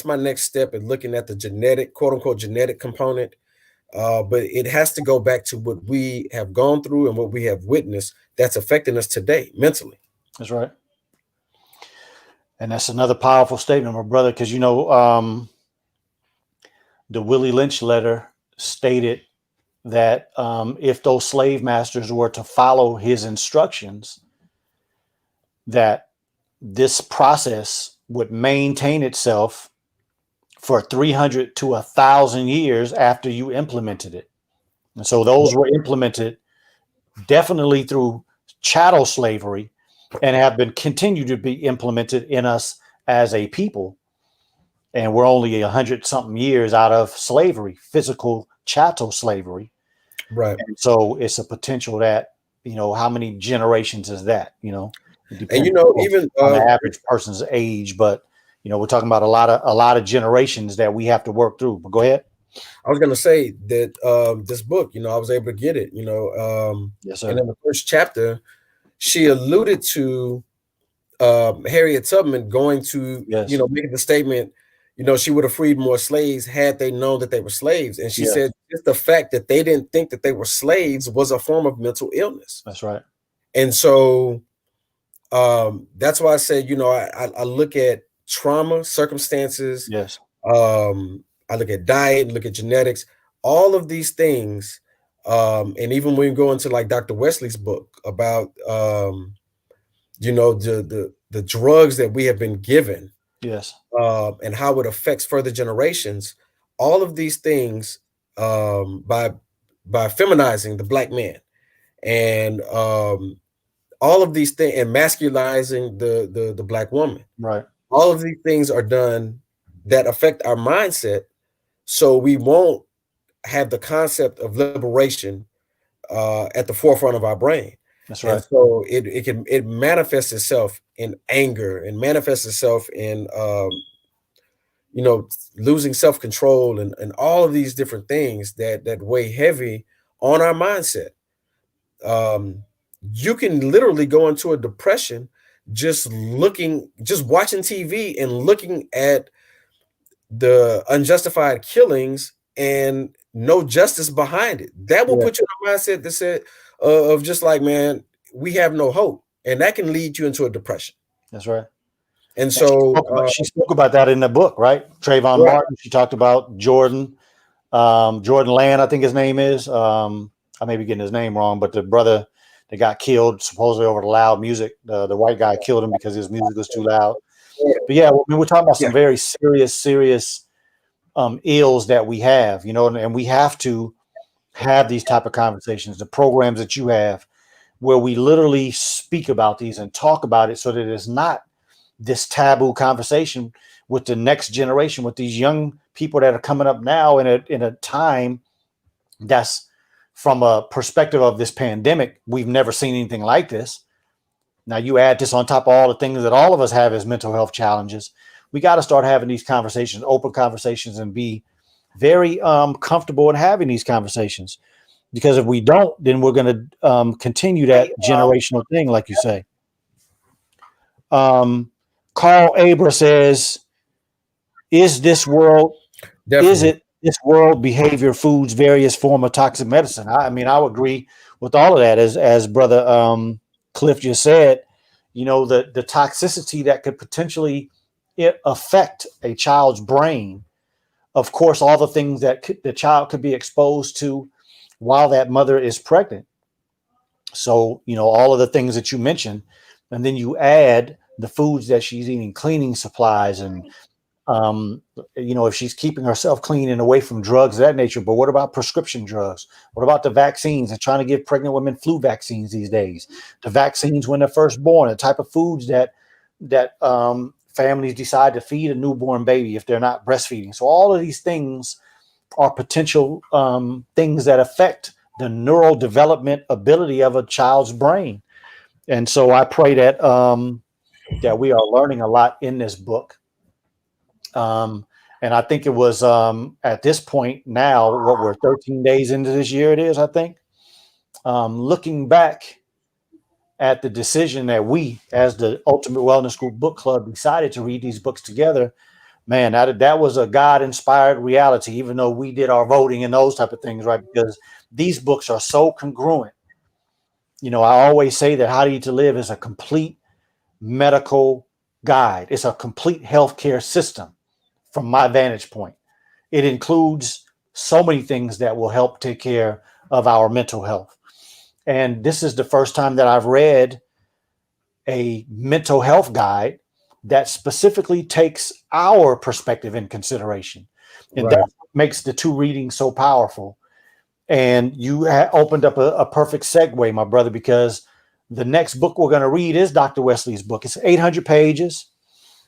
B: my next step in looking at the genetic, quote unquote, genetic component. But it has to go back to what we have gone through and what we have witnessed that's affecting us today mentally.
A: That's right. And that's another powerful statement, my brother, because, the Willie Lynch letter stated that if those slave masters were to follow his instructions, that this process would maintain itself for 300 to 1,000 years after you implemented it. And so those were implemented definitely through chattel slavery and have been continued to be implemented in us as a people. And we're only 100-something years out of slavery, physical chattel slavery.
B: Right.
A: And so it's a potential that, how many generations is that,
B: And
A: even on the average person's age, but we're talking about a lot of generations that we have to work through. But go ahead.
B: I was going to say that this book, I was able to get it,
A: Yes, sir.
B: And in the first chapter, she alluded to Harriet Tubman going to,
A: Yes.
B: making the statement, she would have freed more slaves had they known that they were slaves. And she
A: Yes.
B: said just the fact that they didn't think that they were slaves was a form of mental illness.
A: That's right.
B: And so that's why I said, I look at trauma, circumstances.
A: Yes.
B: I look at diet, look at genetics, all of these things. And even when you go into like Dr. Wesley's book about, the drugs that we have been given,
A: Yes.
B: and how it affects further generations, all of these things, by feminizing the Black man, and all of these things, and masculizing the Black woman.
A: Right.
B: All of these things are done that affect our mindset, so we won't have the concept of liberation at the forefront of our brain.
A: That's right.
B: And so it manifests itself in anger, and manifests itself in losing self-control, and all of these different things that weigh heavy on our mindset. You can literally go into a depression just watching TV and looking at the unjustified killings and no justice behind it. That will put you in a mindset that said of just like, man, we have no hope, and that can lead you into a depression.
A: That's right.
B: And so
A: she spoke about that in the book, right? Trayvon Martin. She talked about Jordan Land, I think his name is. I may be getting his name wrong, but the brother that got killed supposedly over the loud music. The white guy killed him because his music was too loud. But yeah, we're talking about some very serious ills that we have, and we have to have these type of conversations. The programs that you have, where we literally speak about these and talk about it, so that it's not this taboo conversation with the next generation, with these young people that are coming up now in a time that's, from a perspective of this pandemic, we've never seen anything like this. Now you add this on top of all the things that all of us have as mental health challenges. We got to start having these conversations, open conversations, and be very comfortable in having these conversations. Because if we don't, then we're going to continue that generational thing, like you say. Carl Abra says, is this world behavior, foods, various form of toxic medicine? I mean, I would agree with all of that, as brother Cliff just said. The toxicity that could potentially affect a child's brain. Of course, all the things that the child could be exposed to while that mother is pregnant. So, all of the things that you mentioned, and then you add the foods that she's eating, cleaning supplies, and if she's keeping herself clean and away from drugs of that nature. But what about prescription drugs? What about the vaccines? They're trying to give pregnant women flu vaccines these days. The vaccines when they're first born, the type of foods that families decide to feed a newborn baby if they're not breastfeeding. So all of these things are potential things that affect the neural development ability of a child's brain. And so I pray that that we are learning a lot in this book. And I think it was at this point now, what we're 13 days into this year, it is, I think, looking back at the decision that we, as the Ultimate Wellness School Book Club, decided to read these books together. Man, that was a God-inspired reality, even though we did our voting and those type of things, right? Because these books are so congruent. I always say that How to Eat to Live is a complete medical guide. It's a complete healthcare system from my vantage point. It includes so many things that will help take care of our mental health. And this is the first time that I've read a mental health guide that specifically takes our perspective in consideration. And that makes the two readings so powerful. And you opened up a perfect segue, my brother, because the next book we're going to read is Dr. Wesley's book. It's 800 pages.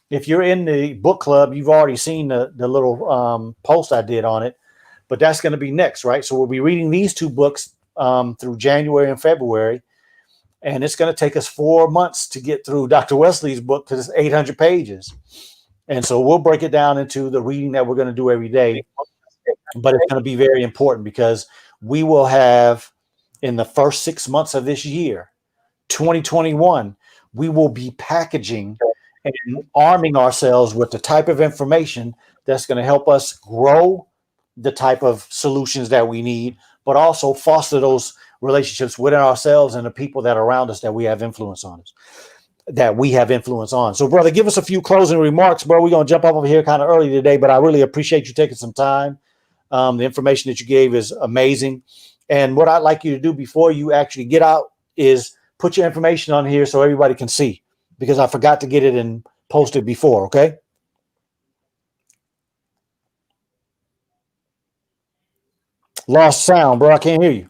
A: If you're in the book club, you've already seen the little post I did on it, but that's going to be next, right? So we'll be reading these two books through January and February, and it's going to take us 4 months to get through Dr. Wesley's book because it's 800 pages. And so we'll break it down into the reading that we're going to do every day, but it's going to be very important because we will have, in the first 6 months of this year, 2021, we will be packaging and arming ourselves with the type of information that's going to help us grow the type of solutions that we need, but also foster those relationships within ourselves and the people that are around us that we have influence on us, that we have influence on. So, brother, give us a few closing remarks, bro. We're going to jump off over here kind of early today, but I really appreciate you taking some time. The information that you gave is amazing. And what I'd like you to do before you actually get out is put your information on here so everybody can see, because I forgot to get it and post it before. Okay. Lost sound, bro. I can't hear you.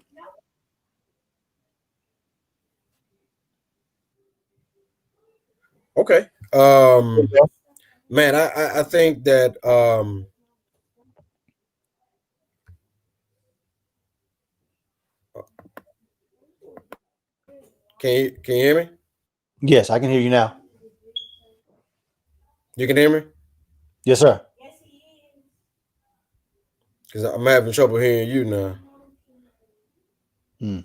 B: Okay. Man, I think that can you hear me?
A: Yes, I can hear you now.
B: You can hear me?
A: Yes, sir.
B: Because I'm having trouble hearing you now.
A: Hmm.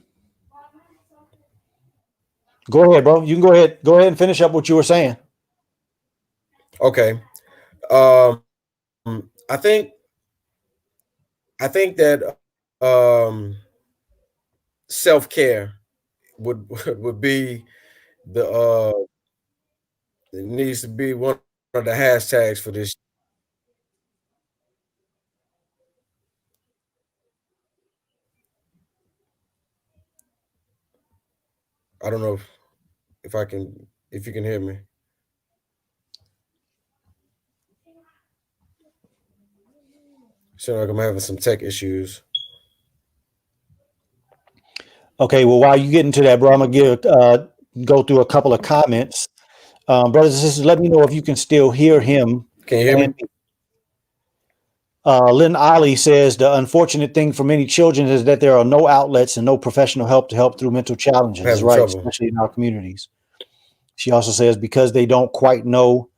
A: Go ahead, bro. You can go ahead. Go ahead and finish up what you were saying.
B: Okay. Um, I think that self care would would be the it needs to be one of the hashtags for this. I don't know if I can if you can hear me. Sound like I'm having some tech issues.
A: Okay. Well, while you get into that, bro, I'm gonna go through a couple of comments. Brothers and sisters, let me know if you can still hear him.
B: Can you hear me?
A: And Lynn Ali says the unfortunate thing for many children is that there are no outlets and no professional help to help through mental
B: I'm
A: challenges.
B: having
A: Right,
B: trouble.
A: especially in our communities. She also says because they don't quite know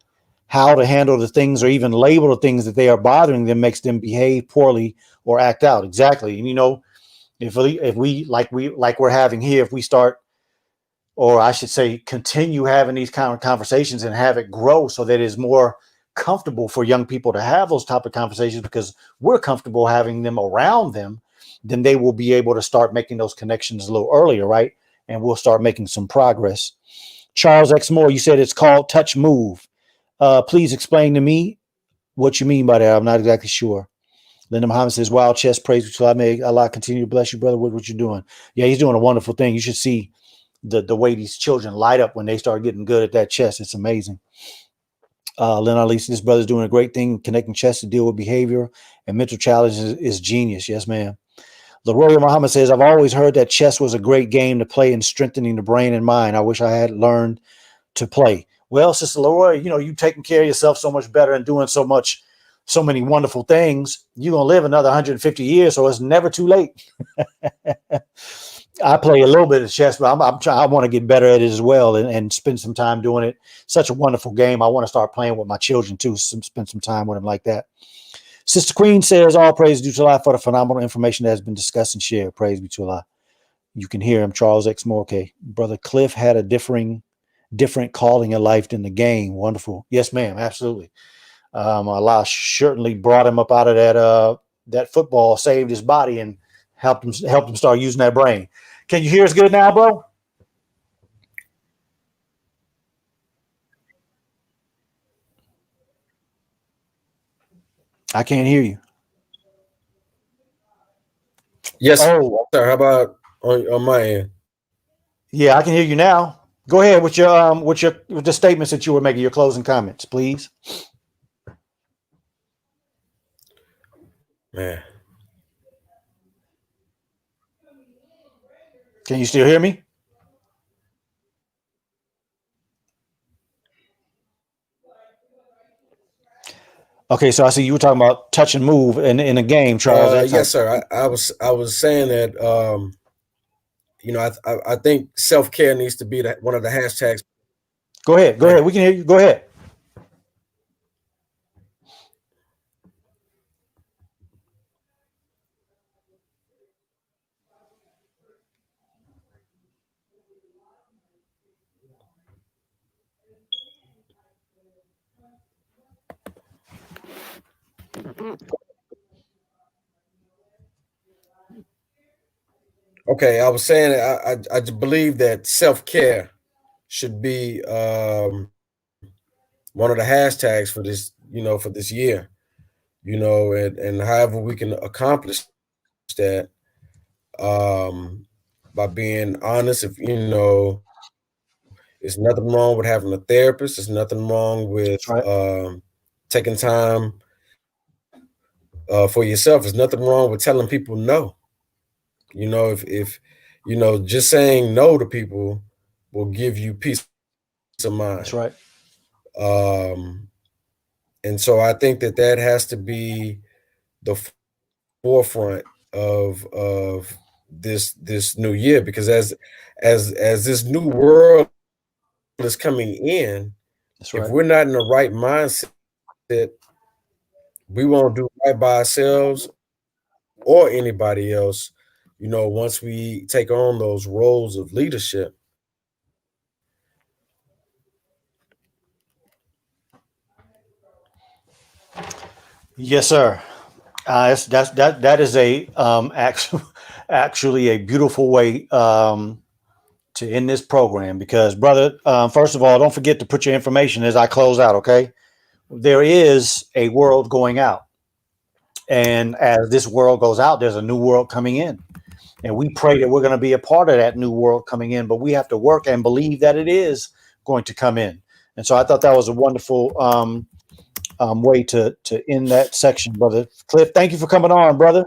A: how to handle the things or even label the things that they are bothering them makes them behave poorly or act out. Exactly. And if we like we're having here, if we start, or I should say, continue having these kind of conversations and have it grow so that it's more comfortable for young people to have those type of conversations because we're comfortable having them around them, then they will be able to start making those connections a little earlier, right? And we'll start making some progress. Charles X. Moore, you said it's called Touch Move. Please explain to me what you mean by that. I'm not exactly sure. Linda Muhammad says, "Wild chess, praise you till I may Allah continue to bless you, brother. What you're doing? Yeah, he's doing a wonderful thing. You should see the way these children light up when they start getting good at that chess. It's amazing." Lynn Ali, this brother's doing a great thing, connecting chess to deal with behavior and mental challenges is genius. Yes, ma'am. Leroy Muhammad says, "I've always heard that chess was a great game to play in strengthening the brain and mind. I wish I had learned to play." Well, Sister Leroy, you taking care of yourself so much better and doing so many wonderful things. You're gonna live another 150 years, so it's never too late. I play a little bit of chess, but I want to get better at it as well and spend some time doing it. Such a wonderful game. I want to start playing with my children too. Spend some time with them like that. Sister Queen says, "All praise due to Allah for the phenomenal information that has been discussed and shared. Praise be to Allah." You can hear him, Charles X. Morkay. Brother Cliff had a different calling in life than the game. Wonderful. Yes, ma'am. Absolutely. Allah certainly brought him up out of that football, saved his body, and helped him start using that brain. Can you hear us good now, bro? I can't hear you.
B: Yes,
A: Oh,
B: sir. How about on my end?
A: yeah, I can hear you now. Go ahead with with the statements that you were making, your closing comments, please.
B: Man.
A: Can you still hear me? Okay, so I see you were talking about touch and move in a game, Charles X.
B: Yes, sir. I was saying that I think self care needs to be one of the hashtags.
A: Go ahead. Go ahead. We can hear you. Go ahead.
B: Okay, I was saying I believe that self-care should be one of the hashtags for this, for this year, and however we can accomplish that by being honest. If there's nothing wrong with having a therapist. There's nothing wrong with
A: That's right.
B: taking time for yourself. There's nothing wrong with telling people no. If just saying no to people will give you peace of
A: That's
B: mind.
A: right.
B: And so I think that has to be the forefront of this new year, because as this new world is coming in,
A: That's
B: if
A: right.
B: we're not in the right mindset, we won't do right by ourselves or anybody else. Once we take on those roles of leadership.
A: Yes, sir. That is a actually a beautiful way to end this program, because, brother, first of all, don't forget to put your information as I close out. Okay, there is a world going out, and as this world goes out, there's a new world coming in, and we pray that we're going to be a part of that new world coming in. But we have to work and believe that it is going to come in. And so I thought that was a wonderful way to end that section, brother. Cliff, thank you for coming on, brother.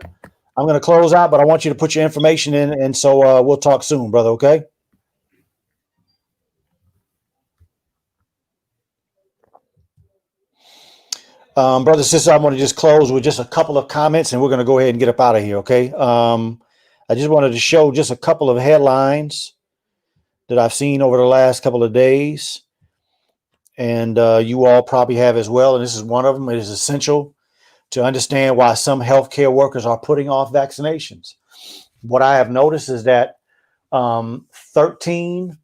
A: I'm going to close out, but I want you to put your information in, and so we'll talk soon, brother. Okay. Brother, sister, I'm going to just close with just a couple of comments, and we're going to go ahead and get up out of here. Okay. I just wanted to show just a couple of headlines that I've seen over the last couple of days, and you all probably have as well. And this is one of them. It is essential to understand why some healthcare workers are putting off vaccinations. What I have noticed is that 13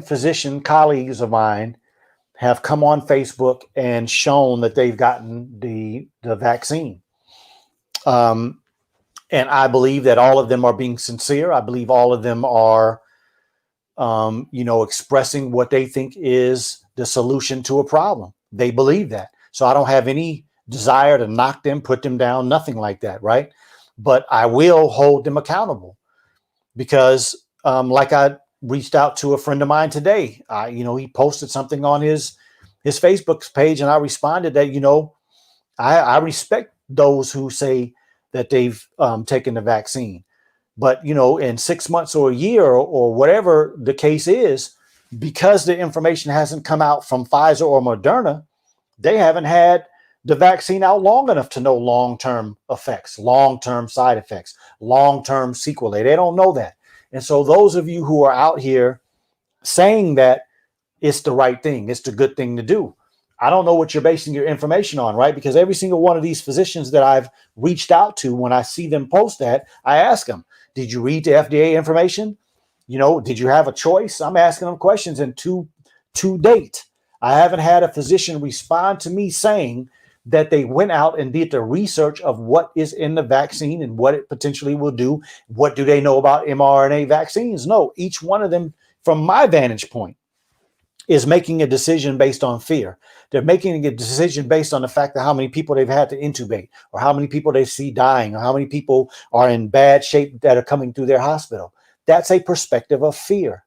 A: physician colleagues of mine have come on Facebook and shown that they've gotten the vaccine. And I believe that all of them are being sincere. I believe all of them are, expressing what they think is the solution to a problem. They believe that. So I don't have any desire to knock them, put them down, nothing like that, right? But I will hold them accountable, because, like I reached out to a friend of mine today. He posted something on his Facebook page, and I responded that, I respect those who say that they've taken the vaccine. But, in 6 months or a year or whatever the case is, because the information hasn't come out from Pfizer or Moderna, they haven't had the vaccine out long enough to know long-term effects, long-term side effects, long-term sequelae. They don't know that. And so those of you who are out here saying that it's the right thing, it's the good thing to do, I don't know what you're basing your information on, right? Because every single one of these physicians that I've reached out to, when I see them post that, I ask them, did you read the FDA information? Did you have a choice? I'm asking them questions, and to date, I haven't had a physician respond to me saying that they went out and did the research of what is in the vaccine and what it potentially will do. What do they know about mRNA vaccines? No, each one of them, from my vantage point, is making a decision based on fear. They're making a decision based on the fact that how many people they've had to intubate, or how many people they see dying, or how many people are in bad shape that are coming through their hospital. That's a perspective of fear,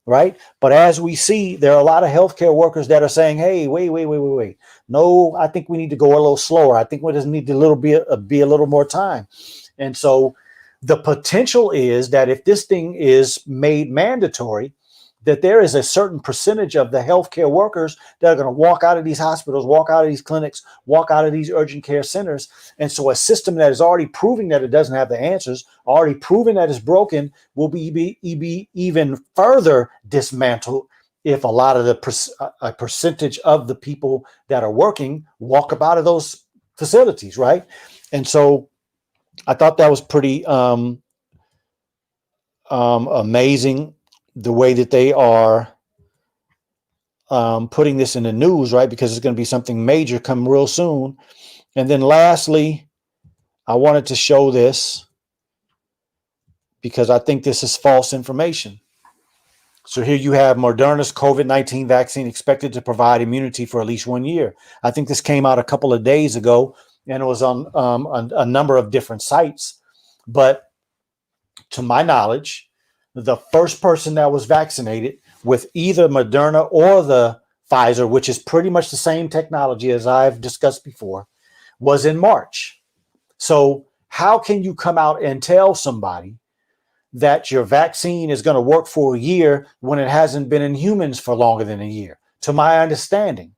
A: right? But as we see, there are a lot of healthcare workers that are saying, hey, wait. No, I think we need to go a little slower. I think we just need to be a little more time. And so the potential is that if this thing is made mandatory, that there is a certain percentage of the healthcare workers that are going to walk out of these hospitals, walk out of these clinics, walk out of these urgent care centers. And so a system that is already proving that it doesn't have the answers, already proving that it's broken, will be even further dismantled if a lot of a percentage of the people that are working walk up out of those facilities, right? And so I thought that was pretty amazing, the way that they are putting this in the news, right? Because it's going to be something major come real soon. And then lastly, I wanted to show this because I think this is false information. So here you have Moderna's COVID-19 vaccine expected to provide immunity for at least 1 year. I think this came out a couple of days ago, and it was on a number of different sites. But to my knowledge, the first person that was vaccinated with either Moderna or the Pfizer, which is pretty much the same technology as I've discussed before, was in March. So how can you come out and tell somebody that your vaccine is going to work for a year when it hasn't been in humans for longer than a year? To my understanding,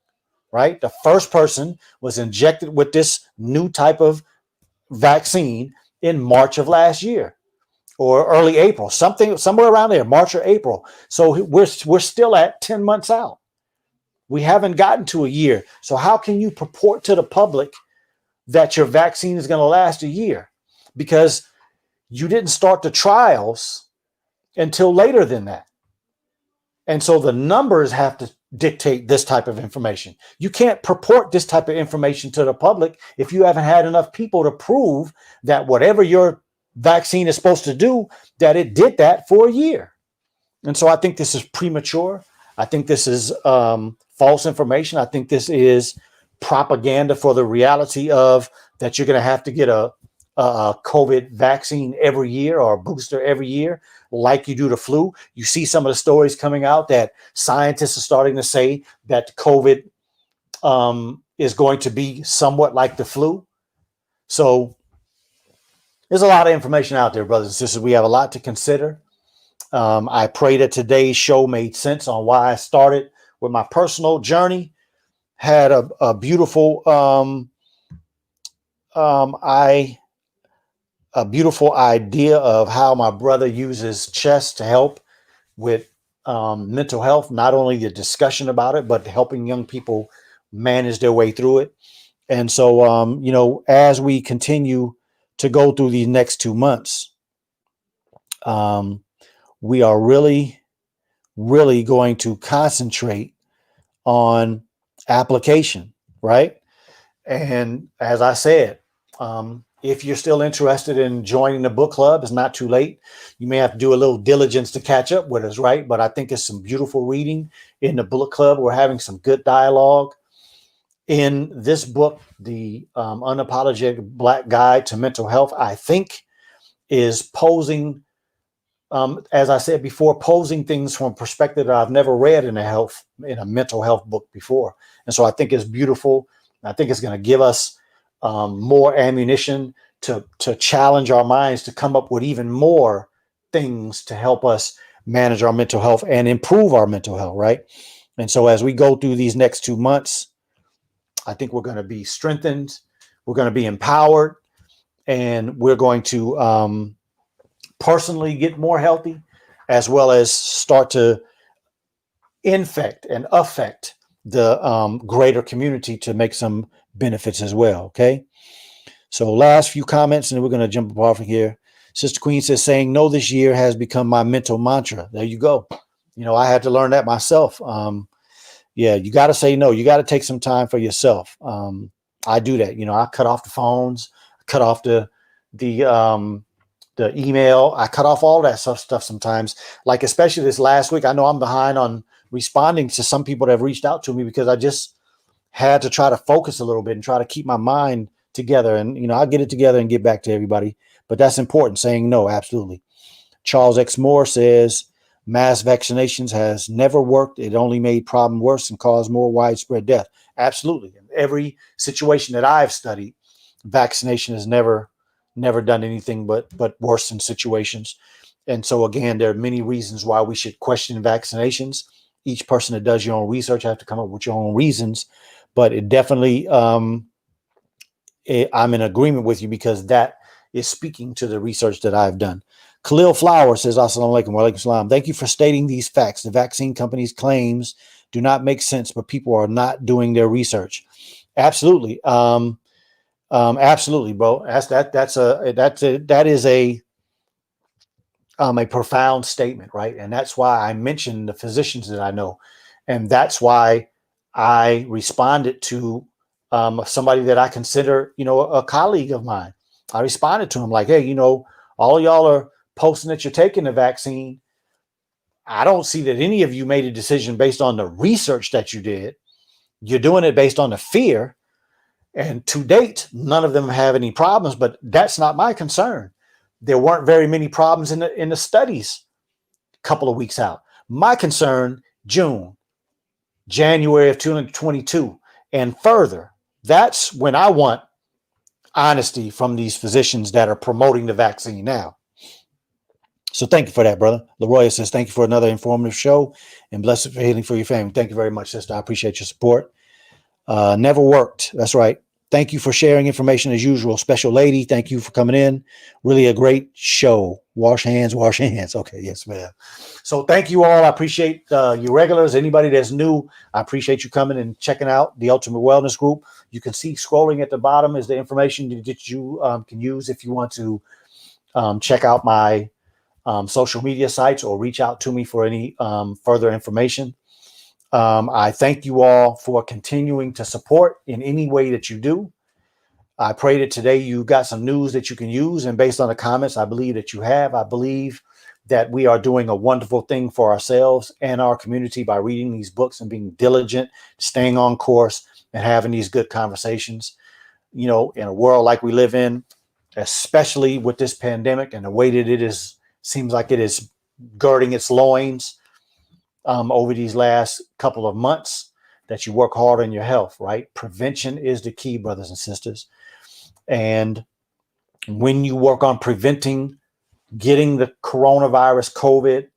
A: right? The first person was injected with this new type of vaccine in March of last year or early April, somewhere around there, March or April. So we're still at 10 months out. We haven't gotten to a year. So how can you purport to the public that your vaccine is going to last a year? Because you didn't start the trials until later than that. And so the numbers have to dictate this type of information. You can't purport this type of information to the public if you haven't had enough people to prove that whatever your vaccine is supposed to do, that it did that for a year. And so I think this is premature. I think this is false information. I think this is propaganda for the reality of that you're going to have to get a COVID vaccine every year or a booster every year, like you do the flu. You see some of the stories coming out that scientists are starting to say that COVID is going to be somewhat like the flu. So there's a lot of information out there, brothers and sisters. We have a lot to consider. I pray that today's show made sense on why I started with my personal journey. Had a beautiful a beautiful idea of how my brother uses chess to help with mental health, not only the discussion about it, but helping young people manage their way through it. And so, as we continue to go through these next 2 months, we are really, really going to concentrate on application, right? And as I said, if you're still interested in joining the book club, it's not too late. You may have to do a little diligence to catch up with us, right? But I think it's some beautiful reading in the book club. We're having some good dialogue. In this book, the Unapologetic Black Guide to Mental Health, I think is posing, as I said before, posing things from a perspective that I've never read in a mental health book before. And so I think it's beautiful. I think it's going to give us more ammunition to challenge our minds to come up with even more things to help us manage our mental health and improve our mental health, right? And so as we go through these next 2 months, I think we're going to be strengthened, we're going to be empowered, and we're going to personally get more healthy, as well as start to infect and affect the greater community to make some benefits as well. Okay. So last few comments, and then we're going to jump off from here. Sister Queen says, saying no this year has become my mental mantra. There you go. I had to learn that myself. Yeah, you got to say no. You got to take some time for yourself. I do that. I cut off the phones, cut off the email. I cut off all that stuff sometimes. Like especially this last week, I know I'm behind on responding to some people that have reached out to me because I just had to try to focus a little bit and try to keep my mind together. And I'll get it together and get back to everybody. But that's important. Saying no, absolutely. Charles X. Moore says, mass vaccinations has never worked. It only made problem worse and caused more widespread death. Absolutely. In every situation that I've studied, vaccination has never done anything but worse in situations. And so again, there are many reasons why we should question vaccinations. Each person that does your own research have to come up with your own reasons, but it definitely, I'm in agreement with you because that is speaking to the research that I've done. Khalil Flower says, Assalamu alaikum wa alaikum salam. Thank you for stating these facts. The vaccine companies' claims do not make sense, but people are not doing their research. Absolutely. Absolutely, bro. That is a profound statement, right? And that's why I mentioned the physicians that I know. And that's why I responded to somebody that I consider, a colleague of mine. I responded to him like, hey, all y'all are posting that you're taking the vaccine. I don't see that any of you made a decision based on the research that you did. You're doing it based on the fear. And to date, none of them have any problems, but that's not my concern. There weren't very many problems in the studies a couple of weeks out. My concern, January of 2022 and further. That's when I want honesty from these physicians that are promoting the vaccine now. So thank you for that, brother. Leroy says, thank you for another informative show and blessed healing for your family. Thank you very much, sister. I appreciate your support. Never worked. That's right. Thank you for sharing information as usual. Special lady, thank you for coming in. Really a great show. Wash hands, wash hands. Okay, yes, ma'am. So thank you all. I appreciate you regulars. Anybody that's new, I appreciate you coming and checking out the Ultimate Wellness Group. You can see scrolling at the bottom is the information that you can use if you want to check out my social media sites or reach out to me for any further information. I thank you all for continuing to support in any way that you do. I pray that today you got some news that you can use. And based on the comments, I believe that you have. I believe that we are doing a wonderful thing for ourselves and our community by reading these books and being diligent, staying on course, and having these good conversations. In a world like we live in, especially with this pandemic and the way that it is, seems like it is girding its loins over these last couple of months, that you work hard on your health, right? Prevention is the key, brothers and sisters. And when you work on preventing getting the coronavirus, COVID,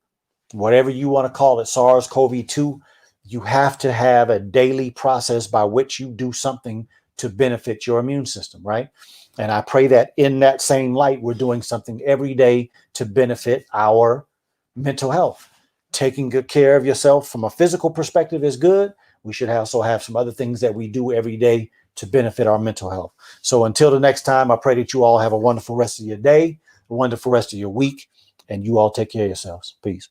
A: whatever you want to call it, SARS-CoV-2, you have to have a daily process by which you do something to benefit your immune system, right? And I pray that in that same light, we're doing something every day to benefit our mental health. Taking good care of yourself from a physical perspective is good. We should also have some other things that we do every day to benefit our mental health. So until the next time, I pray that you all have a wonderful rest of your day, a wonderful rest of your week, and you all take care of yourselves. Peace.